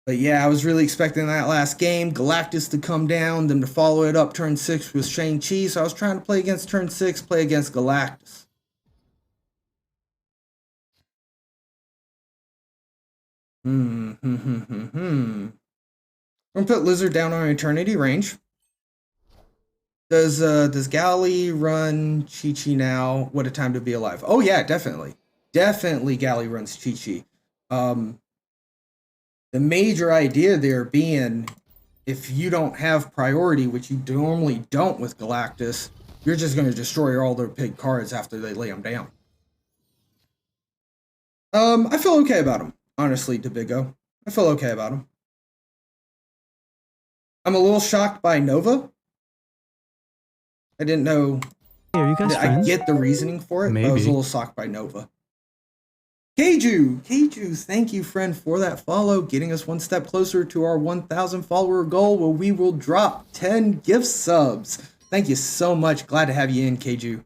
But yeah, I was really expecting that last game, Galactus to come down, them to follow it up turn 6 with Shang-Chi, so I was trying to play against turn 6, play against Galactus. We're gonna put Lizard down on Eternity range. Does Galley run Chi-Chi now? What a time to be alive. Oh yeah, definitely. Definitely Galley runs Chi-Chi. The major idea there being, if you don't have priority, which you normally don't with Galactus, you're just going to destroy all their big cards after they lay them down. I feel okay about him, honestly, Debigo. I feel okay about him. I'm a little shocked by Nova. I didn't know.
Hey, are you guys friends?
I get the reasoning for it, but I was a
Maybe.
little shocked by Nova. Keiju, thank you, friend, for that follow, getting us one step closer to our 1,000 follower goal, where we will drop 10 gift subs. Thank you so much. Glad to have you in, Keiju.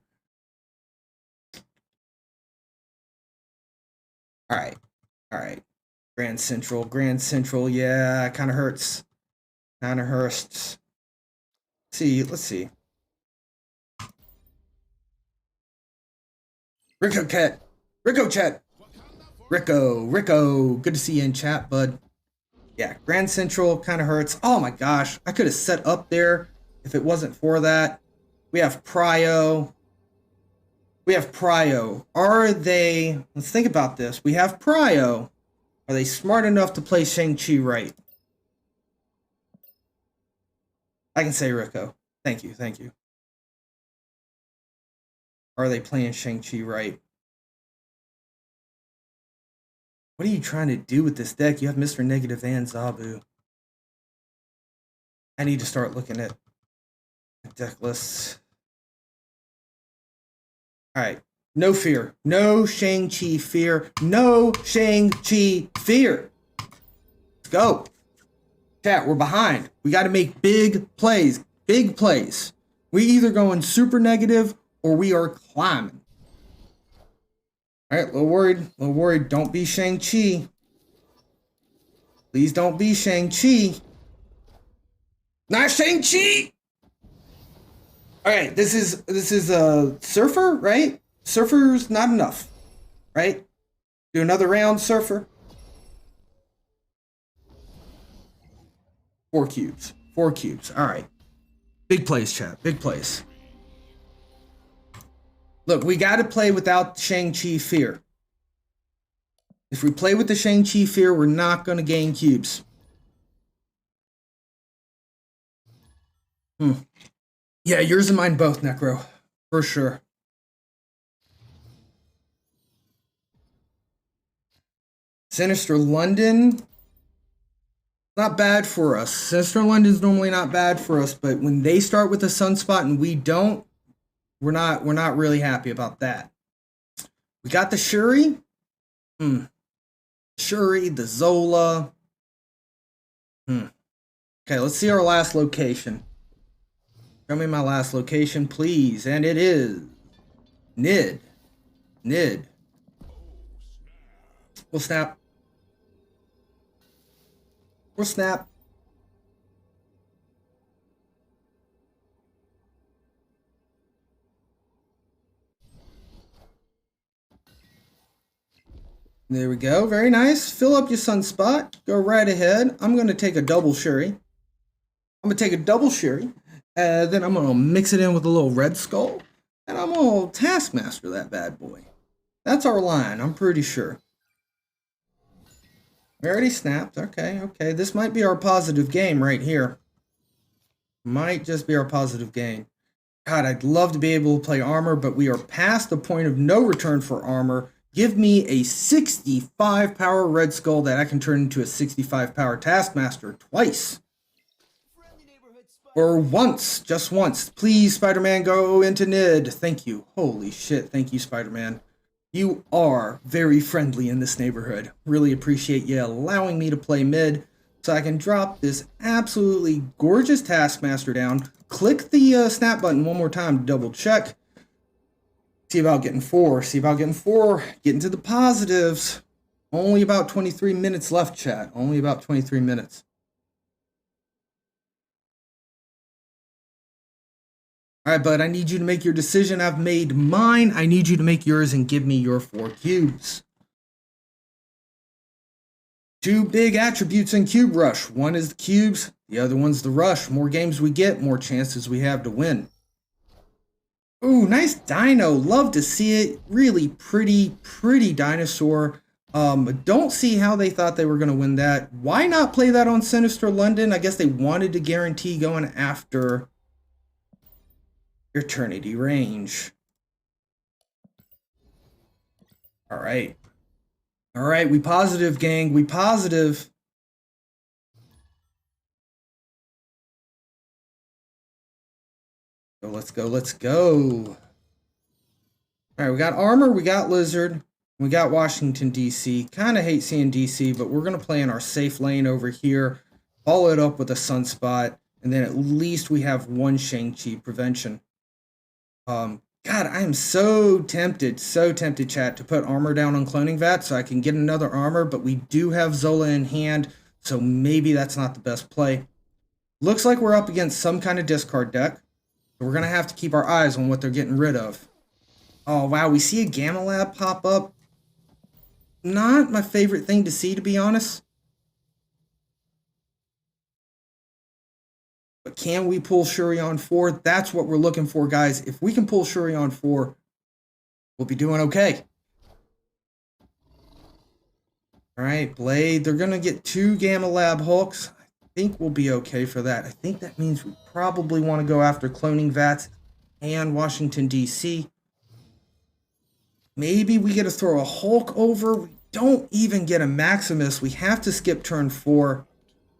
All right. Grand Central, yeah, kind of hurts. Let's see. Rico Chat. Rico, good to see you in chat, bud. Yeah, Grand Central kind of hurts. Oh my gosh, I could have set up there if it wasn't for that. We have Prio. Are they, let's think about this. We have Prio. Are they smart enough to play Shang-Chi right? I can say Rico. Thank you. Are they playing Shang-Chi right? What are you trying to do with this deck? You have Mr. Negative and Zabu. I need to start looking at deck lists. Alright. No fear. No Shang-Chi fear. Let's go. Chat, we're behind. We got to make big plays. We either going super negative or we are climbing. Alright, a little worried. Don't be Shang-Chi. Please don't be Shang-Chi. Not Shang-Chi! Alright, this is a Surfer, right? Surfer's not enough, right? Do another round, Surfer. 4 cubes. Alright. Big plays, chat. Big plays. Look, we got to play without Shang-Chi fear. If we play with the Shang-Chi fear, we're not going to gain cubes. Yeah, yours and mine both, Necro. For sure. Sinister London. Not bad for us. Sinister London's normally not bad for us, but when they start with a Sunspot and we don't, we're not really happy about that. We got the Shuri. Shuri, the Zola. Okay, let's see our last location. Show me my last location, please. And it is Nid. We'll snap. There we go. Very nice. Fill up your Sunspot. Go right ahead. I'm going to take a double Shuri. Then I'm going to mix it in with a little Red Skull. And I'm gonna Taskmaster that bad boy. That's our line, I'm pretty sure. We already snapped. Okay, okay. This might be our positive game right here. Might just be our positive game. God, I'd love to be able to play armor, but we are past the point of no return for armor. Give me a 65 power Red Skull that I can turn into a 65 power Taskmaster twice. Or once, just once. Please, Spider-Man, go into Nid. Thank you. Holy shit, thank you, Spider-Man. You are very friendly in this neighborhood. Really appreciate you allowing me to play mid so I can drop this absolutely gorgeous Taskmaster down. Click the snap button one more time to double check. See about getting 4. See about getting 4. Get into the positives. Only about 23 minutes left, chat. Only about 23 minutes. All right, bud, I need you to make your decision. I've made mine. I need you to make yours and give me your 4 cubes. 2 big attributes in Cube Rush. One is the cubes, the other one's the rush. More games we get, more chances we have to win. Ooh, nice dino. Love to see it. Really pretty dinosaur. Don't see how they thought they were going to win that. Why not play that on Sinister London? I guess they wanted to guarantee going after Eternity Range. All right. All right, we positive, gang. We positive. So let's go. Let's go. All right, we got armor. We got lizard. We got Washington, D.C. Kind of hate seeing D.C., but we're going to play in our safe lane over here. Follow it up with a sunspot. And then at least we have one Shang-Chi prevention. God, I am so tempted, chat, to put armor down on Cloning Vat so I can get another armor, but we do have Zola in hand, so maybe that's not the best play. Looks like we're up against some kind of discard deck, so we're going to have to keep our eyes on what they're getting rid of. Oh, wow, we see a Gamma Lab pop up. Not my favorite thing to see, to be honest. But can we pull Shuri on 4? That's what we're looking for, guys. If we can pull Shuri on 4, we'll be doing okay. All right, Blade. They're going to get 2 Gamma Lab Hulks. I think we'll be okay for that. I think that means we probably want to go after Cloning Vats and Washington, D.C. Maybe we get to throw a Hulk over. We don't even get a Maximus. We have to skip turn 4.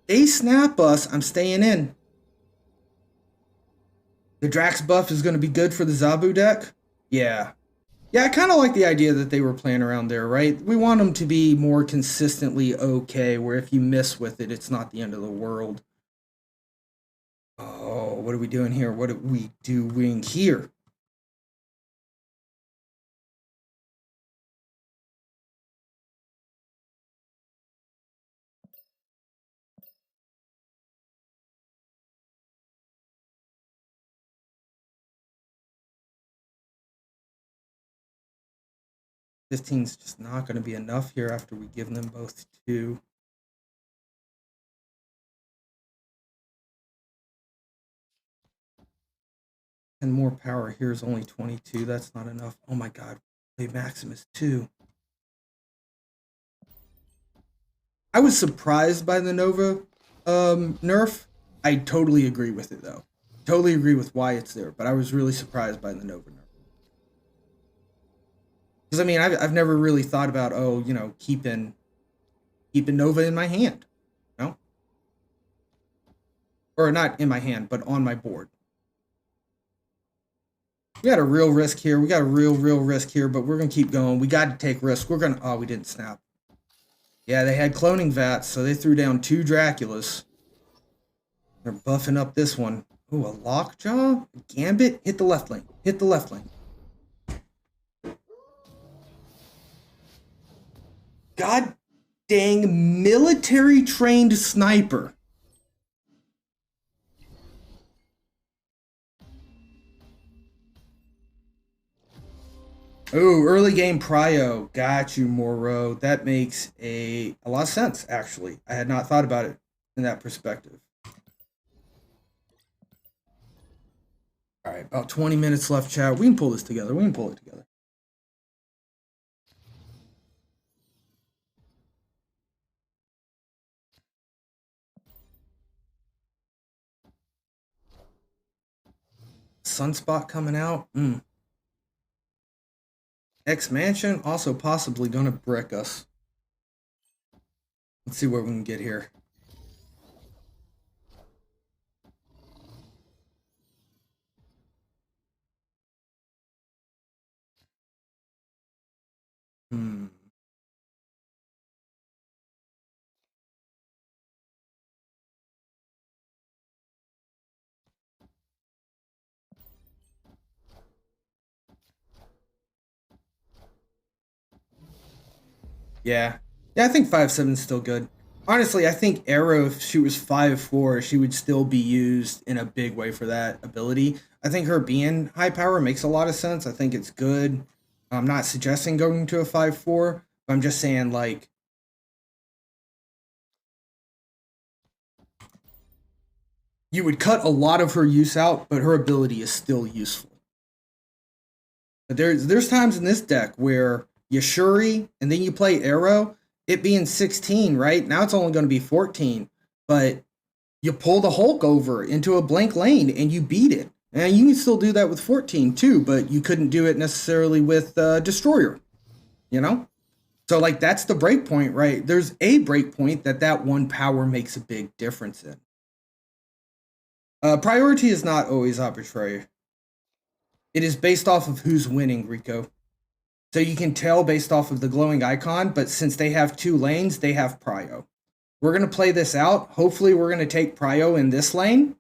They snap us. I'm staying in. The Drax buff is going to be good for the Zabu deck? Yeah. Yeah, I kind of like the idea that they were playing around there, right? We want them to be more consistently okay, where if you miss with it, it's not the end of the world. Oh, what are we doing here? What are we doing here? $15's just not going to be enough here after we give them both 2. And more power here is only 22. That's not enough. Oh my god. Play Maximus too. I was surprised by the Nova nerf. I totally agree with it though. Totally agree with why it's there, but I was really surprised by the Nova nerf. Because I mean, I've never really thought about, oh, you know, keeping Nova in my hand, you know? Or not in my hand, but on my board. We got a real risk here. We got a real risk here, but we're going to keep going. We got to take risks. We're going to... Oh, we didn't snap. Yeah, they had Cloning Vats, so they threw down 2 Draculas. They're buffing up this one. Ooh, a Lockjaw? A Gambit? Hit the left lane. Hit the left lane. God dang military-trained sniper. Oh, early game prio. Got you, Moro. That makes a lot of sense, actually. I had not thought about it in that perspective. All right, about 20 minutes left, chat. We can pull this together. We can pull it together. Sunspot coming out. X-Mansion also possibly going to brick us. Let's see what we can get here. Yeah. Yeah, I think 5/7 is still good. Honestly, I think Arrow, if she was 5/4, she would still be used in a big way for that ability. I think her being high power makes a lot of sense. I think it's good. I'm not suggesting going to a 5/4, but I'm just saying, like, you would cut a lot of her use out, but her ability is still useful. But there's times in this deck where you Shuri and then you play Arrow, it being 16, right? Now it's only going to be 14, but you pull the Hulk over into a blank lane and you beat it. And you can still do that with 14 too, but you couldn't do it necessarily with Destroyer, you know? So, like, that's the break point, right? There's a break point that one power makes a big difference in. Priority is not always arbitrary. It is based off of who's winning, Rico. So you can tell based off of the glowing icon, but since they have 2 lanes, they have prio. We're going to play this out. Hopefully we're going to take prio in this lane.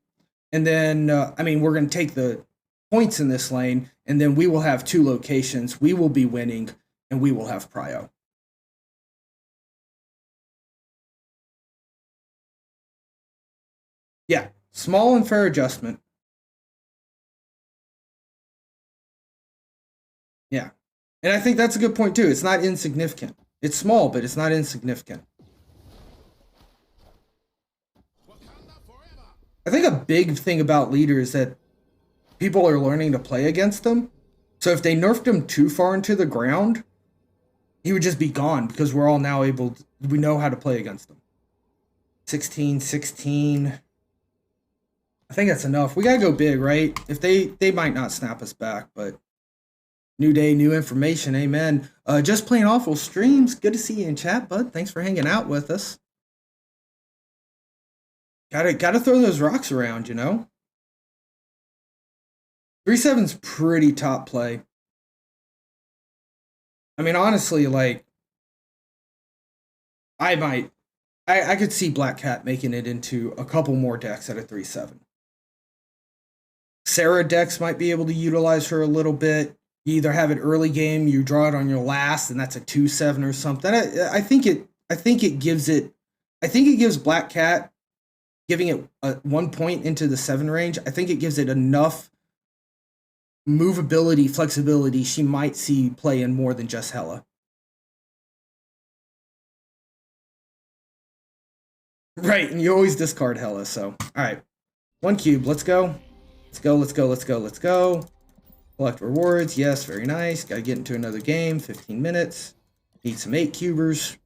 And then, we're going to take the points in this lane, and then we will have 2 locations. We will be winning, and we will have prio. Yeah, small and fair adjustment. Yeah. And I think that's a good point too. It's not insignificant. It's small, but it's not insignificant. I think a big thing about leader is that people are learning to play against them. So if they nerfed him too far into the ground, he would just be gone because we're all now we know how to play against them. 16. I think that's enough. We gotta go big, right? If they might not snap us back, but new day, new information. Amen. Just Plain Awful streams. Good to see you in chat, bud. Thanks for hanging out with us. Gotta throw those rocks around, you know? 3/7's pretty top play. I mean, honestly, like, I could see Black Cat making it into a couple more decks at a 3/7. Sarah decks might be able to utilize her a little bit. You either have it early game, you draw it on your last, and that's a 2/7 or something. I think it gives Black Cat, giving it 1 point into the 7 range. I think it gives it enough movability, flexibility. She might see play in more than just Hela. Right, and you always discard Hela. So, all right, 1 cube. Let's go. Let's go. Collect rewards. Yes, very nice. Got to get into another game. 15 minutes. Need some 8 cubers.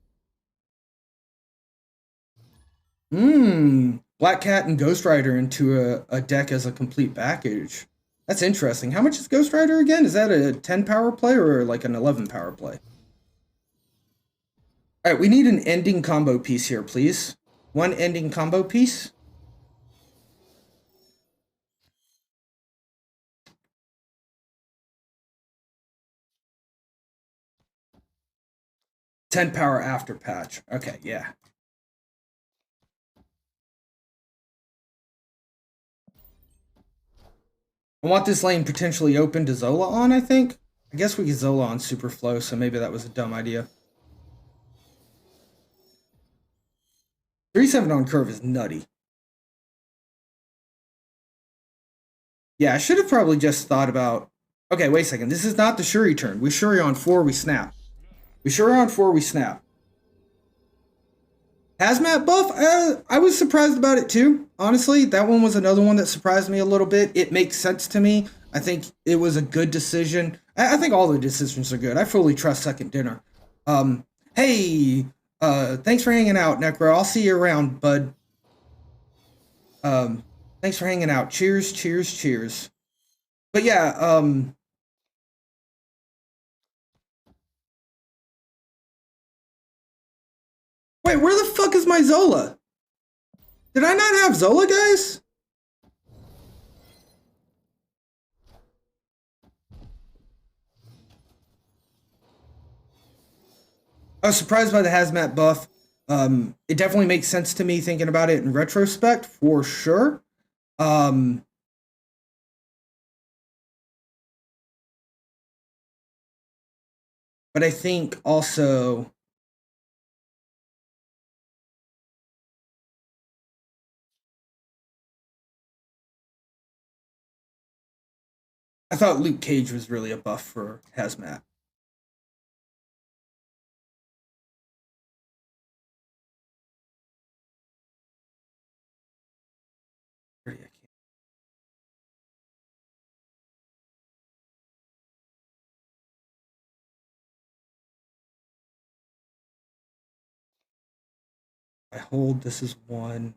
Black Cat and Ghost Rider into a deck as a complete package. That's interesting. How much is Ghost Rider again? Is that a 10 power play or like an 11 power play? All right, we need an ending combo piece here, please. 1 ending combo piece. $10 power after patch. Okay, yeah. I want this lane potentially open to Zola on, I think. I guess we get Zola on super flow, so maybe that was a dumb idea. 3/7 on curve is nutty. Yeah, I should have probably just thought about... Okay, wait a second. This is not the Shuri turn. We Shuri on 4, we snap. We Shuri on 4, we snap. Hazmat buff, I was surprised about it too. Honestly, that one was another one that surprised me a little bit. It makes sense to me. I think it was a good decision. I think all the decisions are good. I fully trust Second Dinner. Hey, thanks for hanging out, Necro. I'll see you around, bud. Thanks for hanging out. Cheers, cheers, cheers. But yeah, wait, where the fuck is my Zola? Did I not have Zola, guys? I was surprised by the hazmat buff. It definitely makes sense to me thinking about it in retrospect, for sure. But I think also I thought Luke Cage was really a buff for hazmat. I hold, this is one.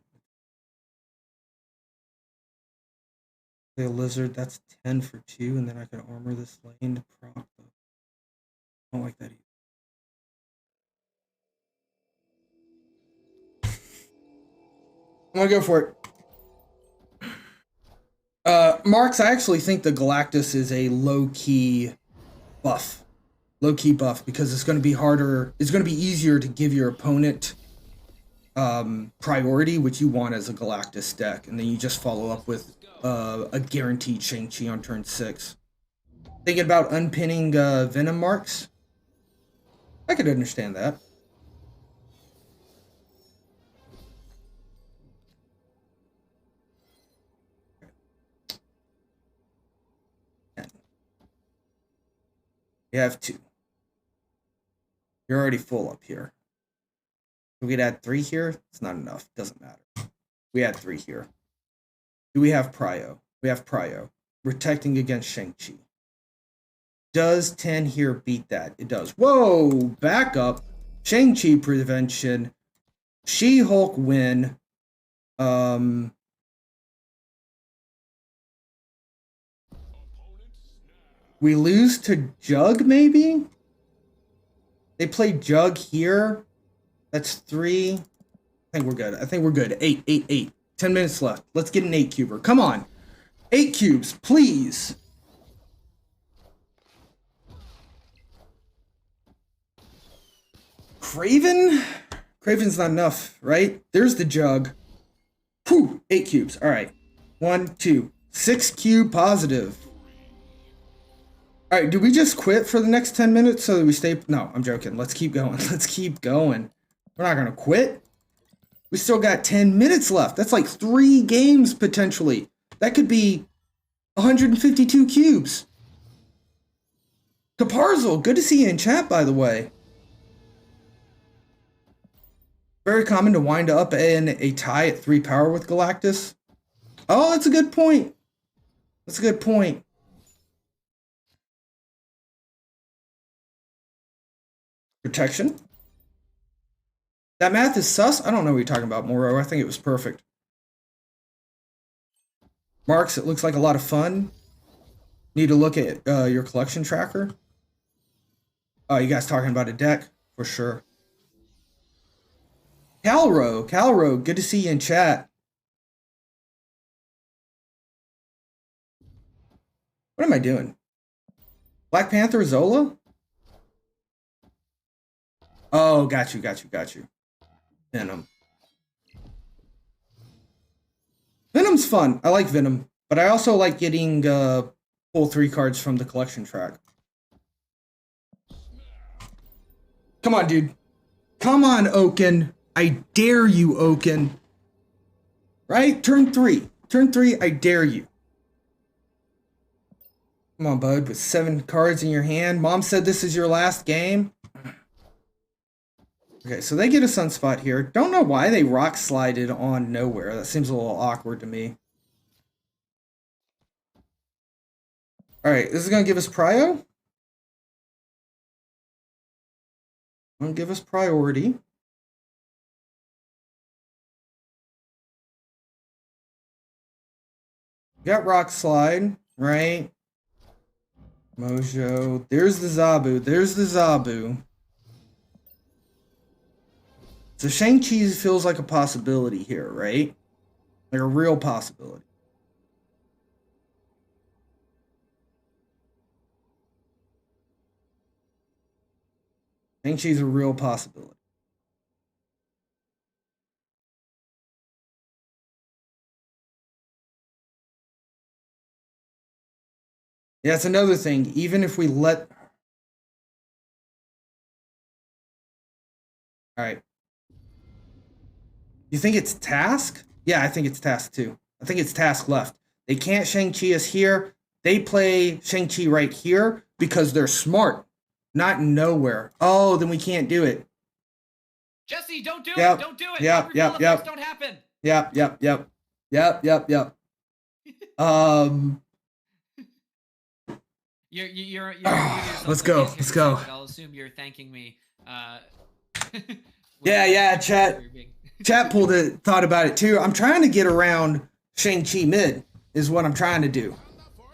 The lizard, that's 10 for 2, and then I can armor this lane to proc. I don't like that either. I'm gonna go for it. Marks, I actually think the Galactus is a low-key buff. Low-key buff, because it's gonna be harder, it's gonna be easier to give your opponent priority, which you want as a Galactus deck, and then you just follow up with a guaranteed Shang-Chi on turn 6. Thinking about unpinning Venom Marks? I could understand that. You have 2. You're already full up here. We could add 3 here. It's not enough. Doesn't matter. We add 3 here. Do we have Prio? We have Prio. Protecting against Shang-Chi. Does 10 here beat that? It does. Whoa! Back up. Shang-Chi prevention. She-Hulk win. We lose to Jug, maybe? They play Jug here. That's 3. I think we're good. I think we're good. 8, 8, 8. 10 minutes left. Let's get an 8 cuber. Come on. 8 cubes, please. Craven? Craven's not enough, right? There's the Jug. Whew, 8 cubes. All right. 1, 2. 6 cube positive. All right, do we just quit for the next 10 minutes so that we stay? No, I'm joking. Let's keep going. Let's keep going. We're not going to quit. We still got 10 minutes left. That's like 3 games potentially. That could be 152 cubes. Caparzel, good to see you in chat, by the way. Very common to wind up in a tie at 3 power with Galactus. Oh, that's a good point. That's a good point. Protection. That math is sus. I don't know what you're talking about, Moro. I think it was perfect. Marks, it looks like a lot of fun. Need to look at your collection tracker. Oh, you guys talking about a deck? For sure. Calro, good to see you in chat. What am I doing? Black Panther Zola? Oh, got you. Venom. Venom's fun. I like Venom, but I also like getting pull 3 cards from the collection track. Come on, dude. Come on, Oaken. I dare you, Oaken. Right? Turn 3. Turn 3, I dare you. Come on, bud, with 7 cards in your hand. Mom said this is your last game. Okay, so they get a sunspot here. Don't know why they rock slided on nowhere. That seems a little awkward to me. All right, this is going to give us prio. Going to give us priority. Got rock slide, right? Mojo. There's the Zabu. There's the Zabu. So Shang-Chi feels like a possibility here, right? Like a real possibility. Shang-Chi's a real possibility. Yeah, it's another thing. Even if we let... All right. You think it's Task? Yeah, I think it's Task too. I think it's Task left. They can't Shang-Chi us here. They play Shang-Chi right here because they're smart. Not nowhere. Oh, then we can't do it.
Jesse, don't do
Yep.
it. Don't do it.
Yep,
Reveal
yep,
effects
yep.
don't happen.
Yep.
You're
Let's go. Let's go.
I'll assume you're thanking me.
Yeah, chat. Chat pulled it, thought about it too. I'm trying to get around Shang-Chi mid, is what I'm trying to do.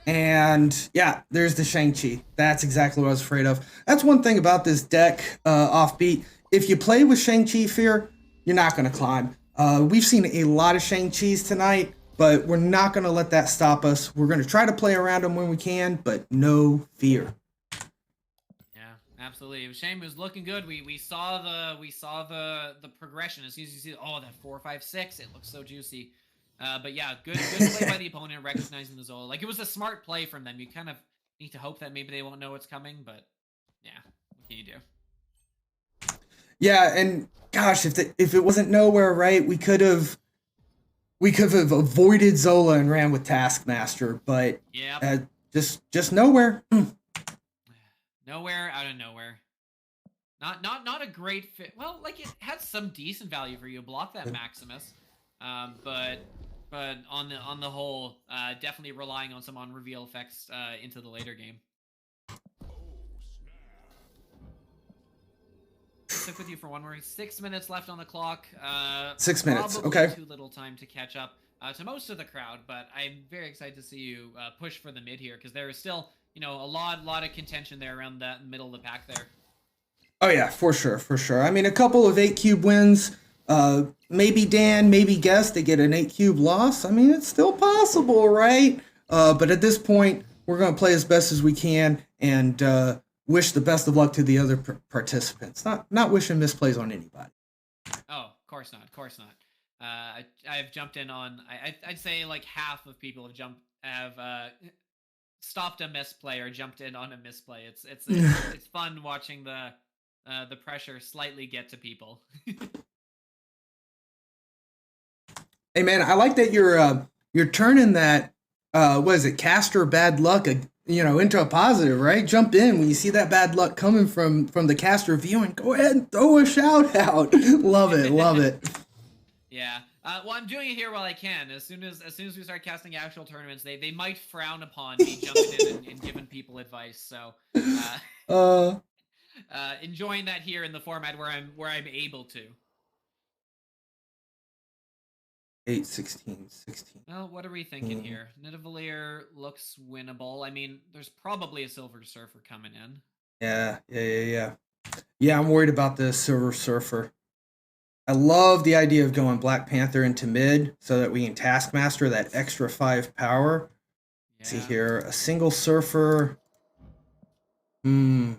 And yeah, there's the Shang-Chi. That's exactly what I was afraid of. That's one thing about this deck, offbeat. If you play with Shang-Chi fear, you're not going to climb. We've seen a lot of Shang-Chis tonight, but we're not going to let that stop us. We're going to try to play around them when we can, but no fear.
Absolutely. Shane was looking good. We saw the progression. As soon as you see, oh, that 4, 5, 6, it looks so juicy. But yeah, good play by the opponent, recognizing the Zola. Like, it was a smart play from them. You kind of need to hope that maybe they won't know what's coming, but yeah, what can you do?
Yeah, and gosh, if it wasn't nowhere, right, we could have avoided Zola and ran with Taskmaster, but
yeah,
just nowhere.
Nowhere out of nowhere. Not a great fit. Well, like, it had some decent value for you. Block that Maximus, but on the whole, definitely relying on some on-reveal effects into the later game. Stick with you for one more. 6 minutes left on the clock.
6 minutes.
Probably
Okay.
too little time to catch up to most of the crowd, but I'm very excited to see you push for the mid here, because there is still, a lot of contention there around that middle of the pack there.
Oh yeah, for sure. I mean, a couple of 8-cube wins. Maybe Dan, maybe Guest, they get an 8-cube loss. I mean, it's still possible, right? But at this point, we're going to play as best as we can and wish the best of luck to the other participants. Not wishing misplays on anybody.
Oh, of course not. I've jumped in on. I'd say like half of people have stopped a misplay or jumped in on a misplay. It's fun watching the pressure slightly get to people.
Hey man, I like that you're turning that what is it, caster bad luck, into a positive, right? Jump in when you see that bad luck coming from the caster view and go ahead and throw a shout out. Love it.
Yeah. Well, I'm doing it here while I can. As soon as we start casting actual tournaments, they might frown upon me jumping in and giving people advice. So, enjoying that here in the format where I'm able to.
8, 16.
Well, what are we thinking here? Nidavellir looks winnable. I mean, there's probably a Silver Surfer coming in.
Yeah. Yeah, I'm worried about the Silver Surfer. I love the idea of going Black Panther into mid so that we can Taskmaster that extra 5 power.
Yeah.
See here, a single Surfer.
Well,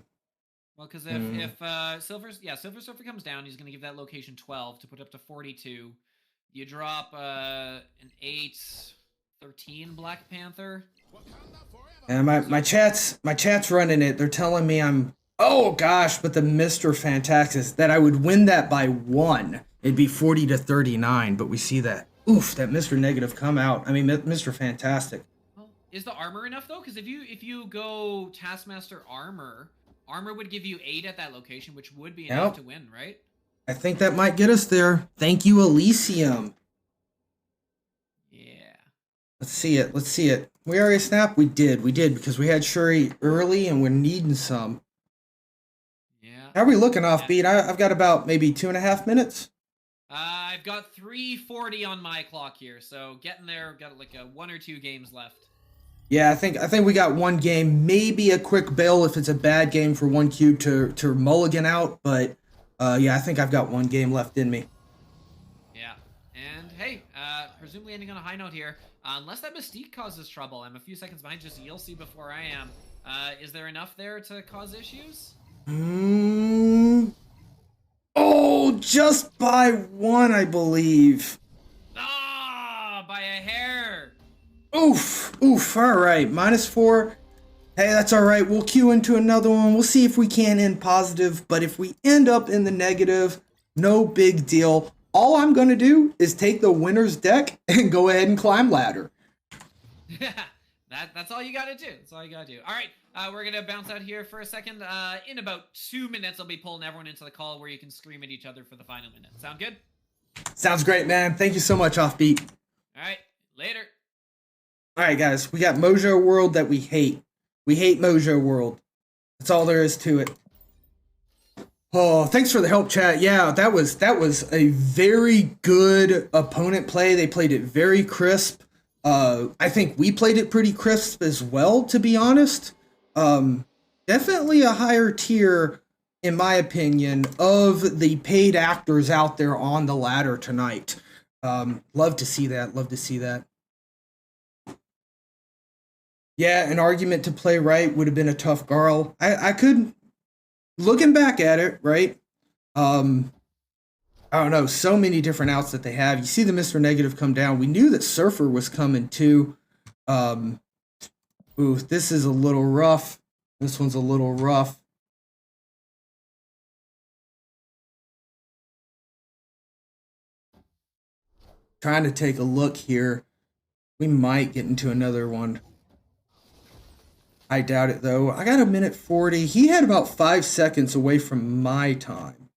because if Silver Surfer comes down, he's going to give that location 12 to put up to 42. You drop an 8, 13 Black Panther.
And my chat's running it. They're telling me oh gosh, but the Mr. Fantastic, that I would win that by 1. It'd be 40-39, but we see that. Oof, that Mr. Negative come out. I mean, Mr. Fantastic.
Well, is the armor enough though? Because if you go Taskmaster armor would give you 8 at that location, which would be enough to win, right?
I think that might get us there. Thank you, Elysium.
Yeah.
Let's see it. Let's see it. We already snapped? We did, because we had Shuri early and we're needing some.
Yeah.
How are we looking off beat? I've got about maybe 2.5 minutes.
I've got 3:40 on my clock here, so getting there. Got like 1 or 2 games left.
Yeah, I think we got one game, maybe a quick bail if it's a bad game for one cube to mulligan out, but yeah, I think I've got one game left in me.
Yeah, and hey, presumably ending on a high note here. Unless that Mystique causes trouble, I'm a few seconds behind just Yilsi before I am. Is there enough there to cause issues?
Oh, just by one, I believe.
Ah, by a hair.
Oof, all right, -4. Hey, that's all right. We'll queue into another one. We'll see if we can end positive, but if we end up in the negative, no big deal. All I'm going to do is take the winner's deck and go ahead and climb ladder.
That's all you gotta do. That's all you gotta do. All right, we're gonna bounce out here for a second. In about 2 minutes, I'll be pulling everyone into the call where you can scream at each other for the final minute. Sound good?
Sounds great, man. Thank you so much, Offbeat.
All right, later.
All right, guys, we got Mojo World that we hate. We hate Mojo World. That's all there is to it. Oh, thanks for the help, chat. Yeah, that was a very good opponent play. They played it very crisp. I think we played it pretty crisp as well, to be honest. Definitely a higher tier, in my opinion, of the paid actors out there on the ladder tonight. Love to see that. Love to see that. Yeah, an argument to play right would have been a tough girl. I could, looking back at it, right? I don't know, so many different outs that they have. You see the Mr. Negative come down. We knew that Surfer was coming too. Ooh, this is a little rough. This one's a little rough. Trying to take a look here. We might get into another one. I doubt it though. I got a minute 40. He had about 5 seconds away from my time.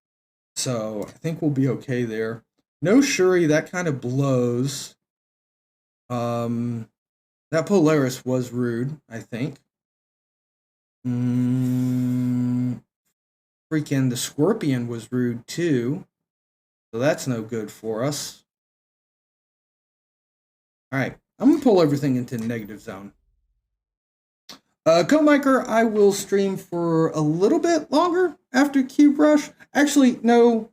So I think we'll be okay there. No Shuri, that kind of blows. That Polaris was rude, I think. Freaking the Scorpion was rude too. So that's no good for us. Alright, I'm gonna pull everything into the negative zone. CodeMiker, I will stream for a little bit longer after Cube Rush. Actually, no.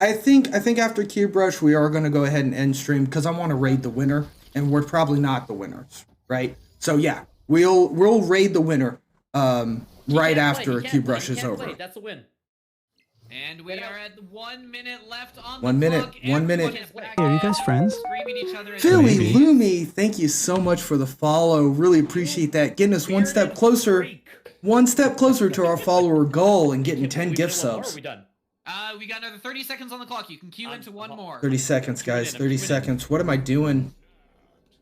I think after Cube Rush we are going to go ahead and end stream because I want to raid the winner, and we're probably not the winners, right? So yeah, we'll raid the winner right after Cube Rush is over.
That's a win. And we are at 1 minute left on
1 minute.
clock.
1 minute.
Hey,
are you guys friends?
Screaming each other at
Philly
Maybe.
Lumi, thank you so much for the follow. Really appreciate that. Getting us one step closer to our follower goal and getting 10 gift subs.
we done? We got another 30 seconds on the clock. You can queue into one more.
30 seconds, guys. 30 seconds. What am I doing?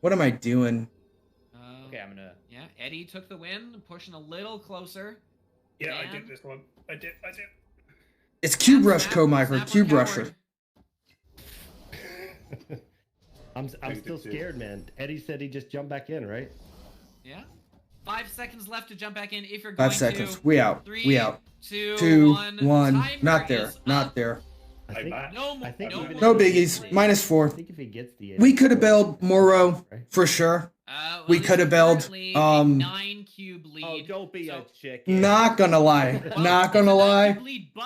Okay, I'm gonna. Yeah, Eddie took the win, pushing a little closer.
Yeah, I
And-
did this one. I did.
It's Cube Rush,
Snap,
CodeMiker.
snap on
Cube
Howard.
Rusher.
I'm still scared, man. Eddie said he just jumped back in, right?
Yeah. 5 seconds left to jump back in if you're going
5 seconds.
to.
We out.
3,
We out.
2,
2,
1.
1.
Timer
Not there.
is
Not
up.
there.
I think,
No more.
I think
no
even
more.
No
if he
biggies.
gets-
-4.
I think if he gets the
We could have bailed Moro for sure. We
Well,
could have
it's
bailed,
currently a 9 cube lead.
Oh, don't be a
so-
chicken.
Not gonna lie.
Well,
Not
it's
gonna
a 9
lie.
cube lead, but,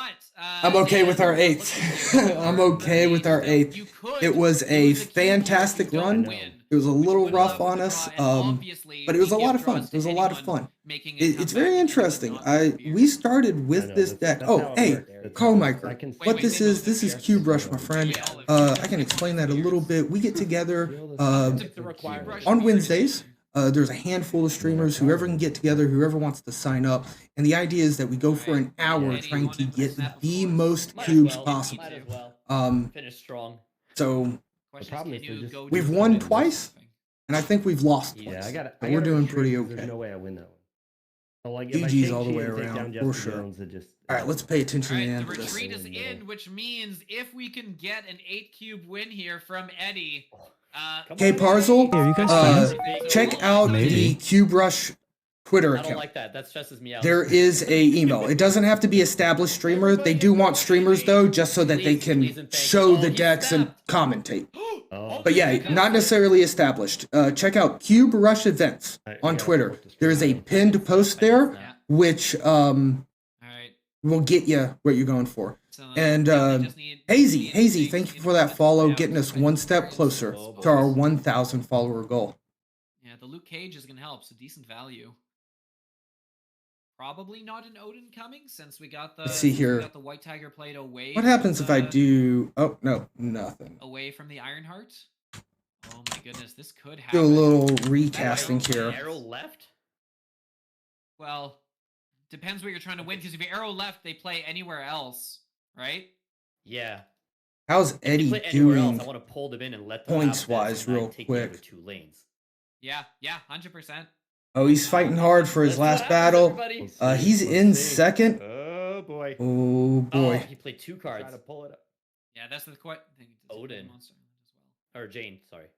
I'm okay with our
and
eighth.
look at
I'm
your
okay with our
so
eighth.
you could
It was a
lose cube lead if
fantastic
you don't
run.
win,
It was a
which
little
would
rough
allow
on
the
us,
draw, and obviously
but it was a
we
lot
give
of fun.
draws
It was
to
a lot of
anyone
fun.
making a
It's
comeback
very
and
interesting.
not interfere.
We started
I
with
know,
this
that's-
deck.
that's
Oh,
how it
hey,
works. That's-
CodeMiker.
I can-
What this is Cube Rush, my friend. I can explain that a little bit. We get together on Wednesdays. There's a handful of streamers, whoever can get together, whoever wants to sign up. And the idea is that we go for an hour trying to get the most cubes possible.
Might as well.
Finish strong.
So,
Questions,
problem
can
is they're
you
just-
go
we've
to
won
the
twice, and I think we've lost twice.
Yeah, I got.
But we're doing pretty okay.
There's no way I win that one. So, like, if I
GG's
take
all the
Chi
way
and take
around,
down
for
Jesse
sure.
Jones, it just
All right, let's pay attention
All
to the
right,
end
the
of this.
retreat is
in the middle.
in, which means if we can get an 8-cube win here from Eddie.
Come
Okay,
on,
Parcel,
Eddie.
Hey, are you guys
uh, check out
Maybe.
the Cube Rush Twitter
I don't
account.
like that. That stresses me out.
There is a email. It doesn't have to be established streamer. They do want streamers though, just so that they
Please,
can
please and thank
show
you.
the
Oh, he
decks and
snapped.
commentate.
Oh.
But yeah, not necessarily established. Check out Cube Rush Events
I
on
gotta
Twitter.
report this
There is a
right
pinned post there,
Yeah.
which
All right.
will get you what you're going for.
So,
And
yeah, they just need-
Hazy,
need
Hazy,
to
thank
make-
you for that follow,
Yeah,
getting us
right.
one step closer
Oh,
to our
boys.
1,000 follower goal.
Yeah, the Luke Cage is gonna help, so decent value. Probably not an Odin coming since we got the
Let's see here.
We got the White Tiger plate away.
What
from
happens if I
the-
do? Oh no, nothing.
away from the Ironheart? Oh my goodness, this could
Do
happen.
a little recasting
Arrow-
here.
Arrow left?
Well, depends what you're trying to win. Because if you arrow left, they play anywhere else, right?
Yeah.
How's
If
Eddie
you play anywhere else,
doing?
I want to pull them in and let them
points
have this,
wise
and I
real
take the other
quick?
2 lanes.
Yeah, 100%.
Oh, he's fighting hard for his
That's
last
what happens,
battle.
everybody.
Let's see,
He's
let's
in
see.
second.
Oh boy.
Oh
Oh,
boy.
he played 2 cards.
Trying to pull it up.
Yeah, that's the quite thing.
Odin.
Monster as well.
Or Jane, sorry.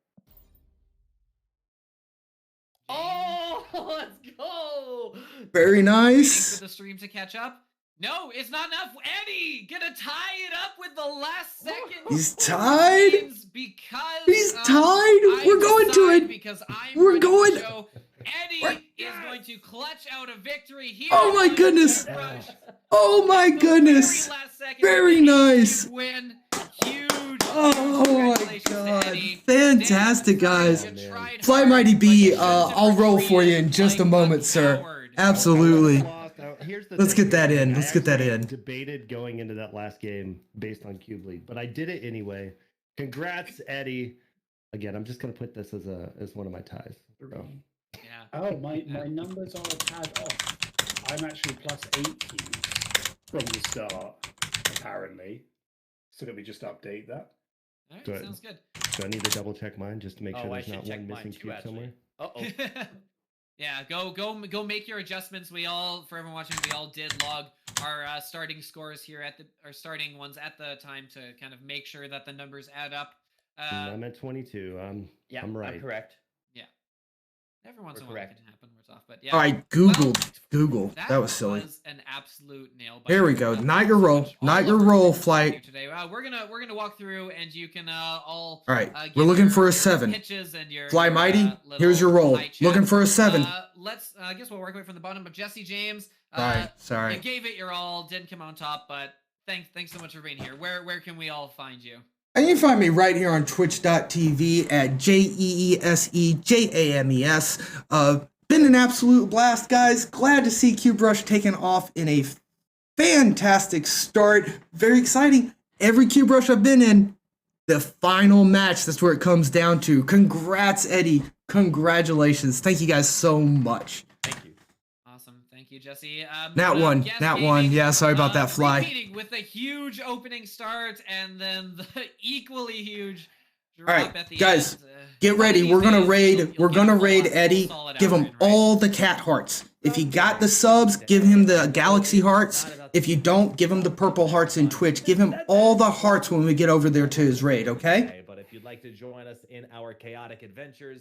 Jane,
Oh, let's go!
Very
waiting
nice.
for the stream to catch up. No, it's not enough. Eddie, gonna tie it up with the last second.
He's tied.
wins because
He's tied.
I
We're going to
decide
it.
because I'm
We're
running the
going.
show. Eddie
We're-
is going to clutch out a victory here.
Oh my
on
goodness.
Cube Rush.
Oh my
The
goodness.
very last second,
Very
Eddie
nice.
Win. Huge.
Oh my
Congratulations to
god.
Eddie.
Fantastic,
Dan,
guys.
you tried
Fly
hard,
Mighty
but
B,
you shouldn't have
I'll roll for you in
retreated
just a
like
moment, sir.
coward.
Absolutely.
Here's the
Let's
thing.
get that in.
I
Let's get that
actually
in.
Debated going into that last game based on Cube League, but I did it anyway. Congrats, Eddie. Again, I'm just gonna put this as one of my ties. So,
Yeah.
Oh, my numbers are a tad off. I'm actually plus 8 cubes from the start, apparently. So let me just update that.
All right,
Good.
sounds good.
do I need to double check mine just to make sure
Oh, I
there's
should
not
check
one
mine
missing
too,
cube
actually.
somewhere?
Uh-oh.
Yeah, go make your adjustments. We all, for everyone watching, we all did log our starting scores here at our starting ones at the time to kind of make sure that the numbers add up.
I'm at 22.
Yeah,
I'm right.
correct.
Every once in a
We're
while it
correct.
can happen where it's off, but yeah.
I googled Google. That was silly.
Was an absolute nail biter.
There we go.
Thank
Not
you
your
so
roll.
much.
Not
All
your
of our
roll,
participants
Flight.
here today. We're gonna walk through, and you can all.
All right,
give
we're looking
your-
for a
your
7.
pitches and your,
Fly
your,
Mighty,
little
here's your roll.
high chat.
Looking for a 7.
Let's. I guess we'll work away from the bottom. But Jesse James.
Sorry.
You gave it your all. Didn't come on top, but thanks so much for being here. Where can we all find you?
And you can find me right here on twitch.tv at JeeSeJames. Been an absolute blast, guys. Glad to see Cube Rush taking off in a fantastic start. Very exciting. Every Cube Rush I've been in, the final match, that's where it comes down to. Congrats, Eddie. Congratulations. Thank you guys so much.
Thank you.
Awesome. Thank you, Jesse.
Nat one.
Guest
Nat one.
Gaming,
Yeah, sorry about that, Fly.
repeating with a huge opening start and then the equally huge drop
right,
at the
guys,
end.
Get ready.
These
We're gonna
days,
raid.
you'll
We're
get
gonna
a
raid
solid-
Eddie.
solid
Give him
outright, right?
all the cat hearts. If you got the subs, give him the galaxy hearts. If you don't, give him the purple hearts in Twitch. Give him all the hearts when we get over there to his raid. Okay?
But if you'd like to join us in our chaotic adventures,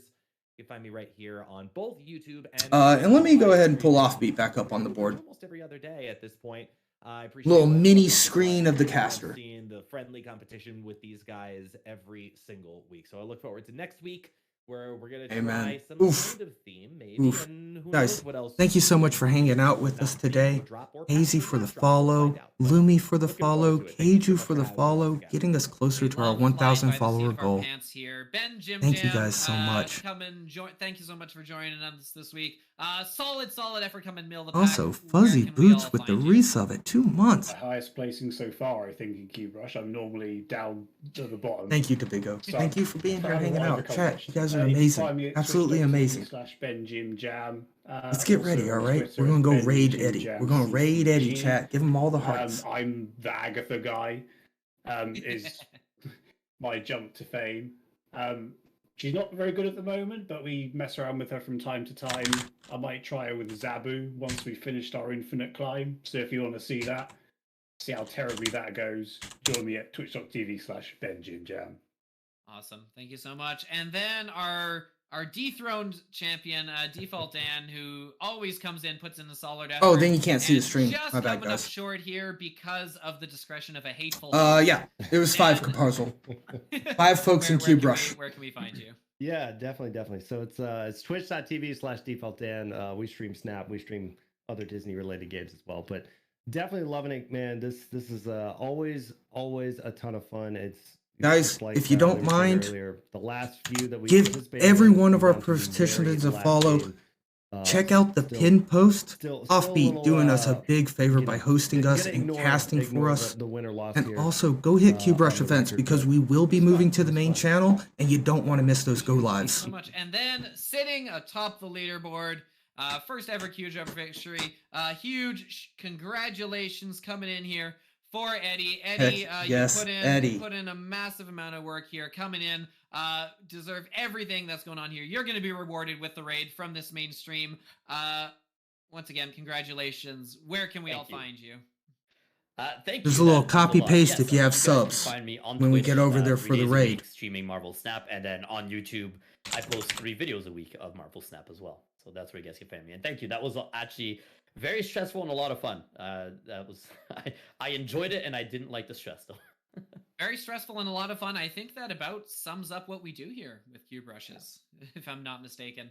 you can find me right here on both YouTube and.
And let me go ahead and pull Offbeat back up on the board.
Almost every other day at this point. I appreciate
Little
all the
mini
support.
screen of the
I've
caster.
seen the friendly competition with these guys every single week. So I look forward to next week where we're gonna try
Amen.
some
Oof.
kind of theme, maybe.
Oof.
And who
Guys,
knows what else
thank you so much for hanging out with us today. Hazy for the follow, Lumi for the follow, Keiju for the follow, getting us closer to our
Love
1,000
flying by the seat
follower
of our
goal.
pants here. Ben, Jim
Thank you
Jam,
guys so much.
Come and join. Thank you so much for joining us this week. Solid effort. Come and mill the pack.
Also,
Where
Fuzzy
can we
Boots
all
with the
find you?
resub at 2 months.
My highest placing so far, I think, in Cube Rush. I'm normally down to the bottom.
Thank you, Dabigo.
So,
Thank you for being here,
proud of
hanging
what I've
out. Chat,
accomplished.
you guys are
You can
amazing.
find me at
Absolutely amazing.
twitch.tv/BenJimJam.
Let's get ready, all right? We're gonna go raid Eddie. We're gonna raid Eddie, chat. Give him all the hearts.
I'm the Agatha guy. Is my jump to fame. She's not very good at the moment, but we mess around with her from time to time. I might try her with Zabu once we've finished our infinite climb. So if you want to see that, see how terribly that goes, join me at twitch.tv/BenJimJam.
Awesome. Thank you so much. And then our dethroned champion, Default Dan, who always comes in, puts in the solid effort.
Oh, then you can't see the
and
stream.
Just
My bad,
coming up
guys.
short here because of the discretion of a hateful.
Yeah, it was 5
And-
comparison. 5 folks in Cube Rush.
Where can we find you?
Yeah, definitely. So it's twitch.tv/defaultdan. We stream Snap, we stream other Disney related games as well. But definitely loving it, man. This is always a ton of fun. It's
Guys,
just like,
if you don't
we were saying
mind,
earlier, the last few that we
give
participated
every
in
one of our
down to the very
participants a
last
follow.
game.
Check out the
still-
pin post.
still a
Offbeat
little,
doing us a big favor
you
by
know,
hosting us
gonna
and
ignore
casting for us.
the winner loss
And
here.
also, go hit Cube Rush
on the
events
record,
because
but
we will be
it's
moving
fun,
to the
it's
main
fun.
channel, and you don't want to miss those go
Thank you
lives.
so much. And then sitting atop the leaderboard, first ever Q-Jump victory. Huge congratulations coming in here for Eddie. Eddie,
Heck, yes,
you
Eddie.
put in a massive amount of work here coming in. Deserve everything that's going on here. You're going to be rewarded with the raid from this mainstream. Once again, congratulations. Where can we all
Thank you.
find you?
Thank
There's
you.
a little
That means lot.
copy-paste if you have
guys can
subs
find me on
when we
Twitch,
get over there
3
for the
days a
raid.
week, streaming Marvel Snap, and then on YouTube, I post 3 videos a week of Marvel Snap as well. So that's where you guys can find me. And thank you. That was actually very stressful and a lot of fun. That was I enjoyed it, and I didn't like the stress though.
Very stressful and a lot of fun. I think that about sums up what we do here with Cube Rushes, if I'm not mistaken.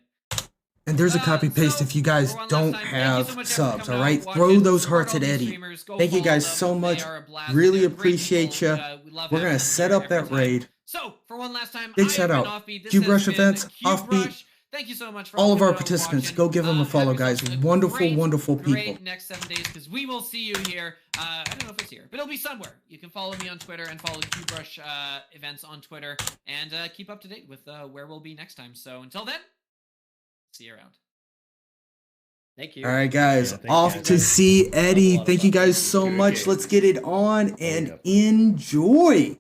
And there's a copy-paste
So,
if you guys
for one last
don't
time, thank you
have
so much, everyone, for
subs,
coming out,
alright?
watching,
Throw those
support
hearts
all
at
these
Eddie.
streamers, go
Thank you
follow
guys
them.
so
They
much.
are a blast.
Really
They're great
appreciate
people.
you.
We love
We're
having
gonna
them
set
here
up
every
that
time.
raid.
So, for one last time,
Big
I
shout
have been
out.
Offbeat. This
Cube
has
Rush
been
events,
Cube
Offbeat.
Rush. Thank you so much for
All of our
coming out and
participants,
watching.
go give them a follow,
Have
guys.
yourselves a
Wonderful,
great,
wonderful
great
people.
next 7 days, because we will see you here. I don't know if it's here, but it'll be somewhere. You can follow me on Twitter and follow Cube Rush events on Twitter, and keep up to date with where we'll be next time. So until then, see you around.
Thank you.
All right, guys,
Yeah, thanks,
off
guys.
to see Eddie.
lot of
Thank you
fun.
guys so
Good
much.
game.
Let's get it on
There you
and
go.
enjoy.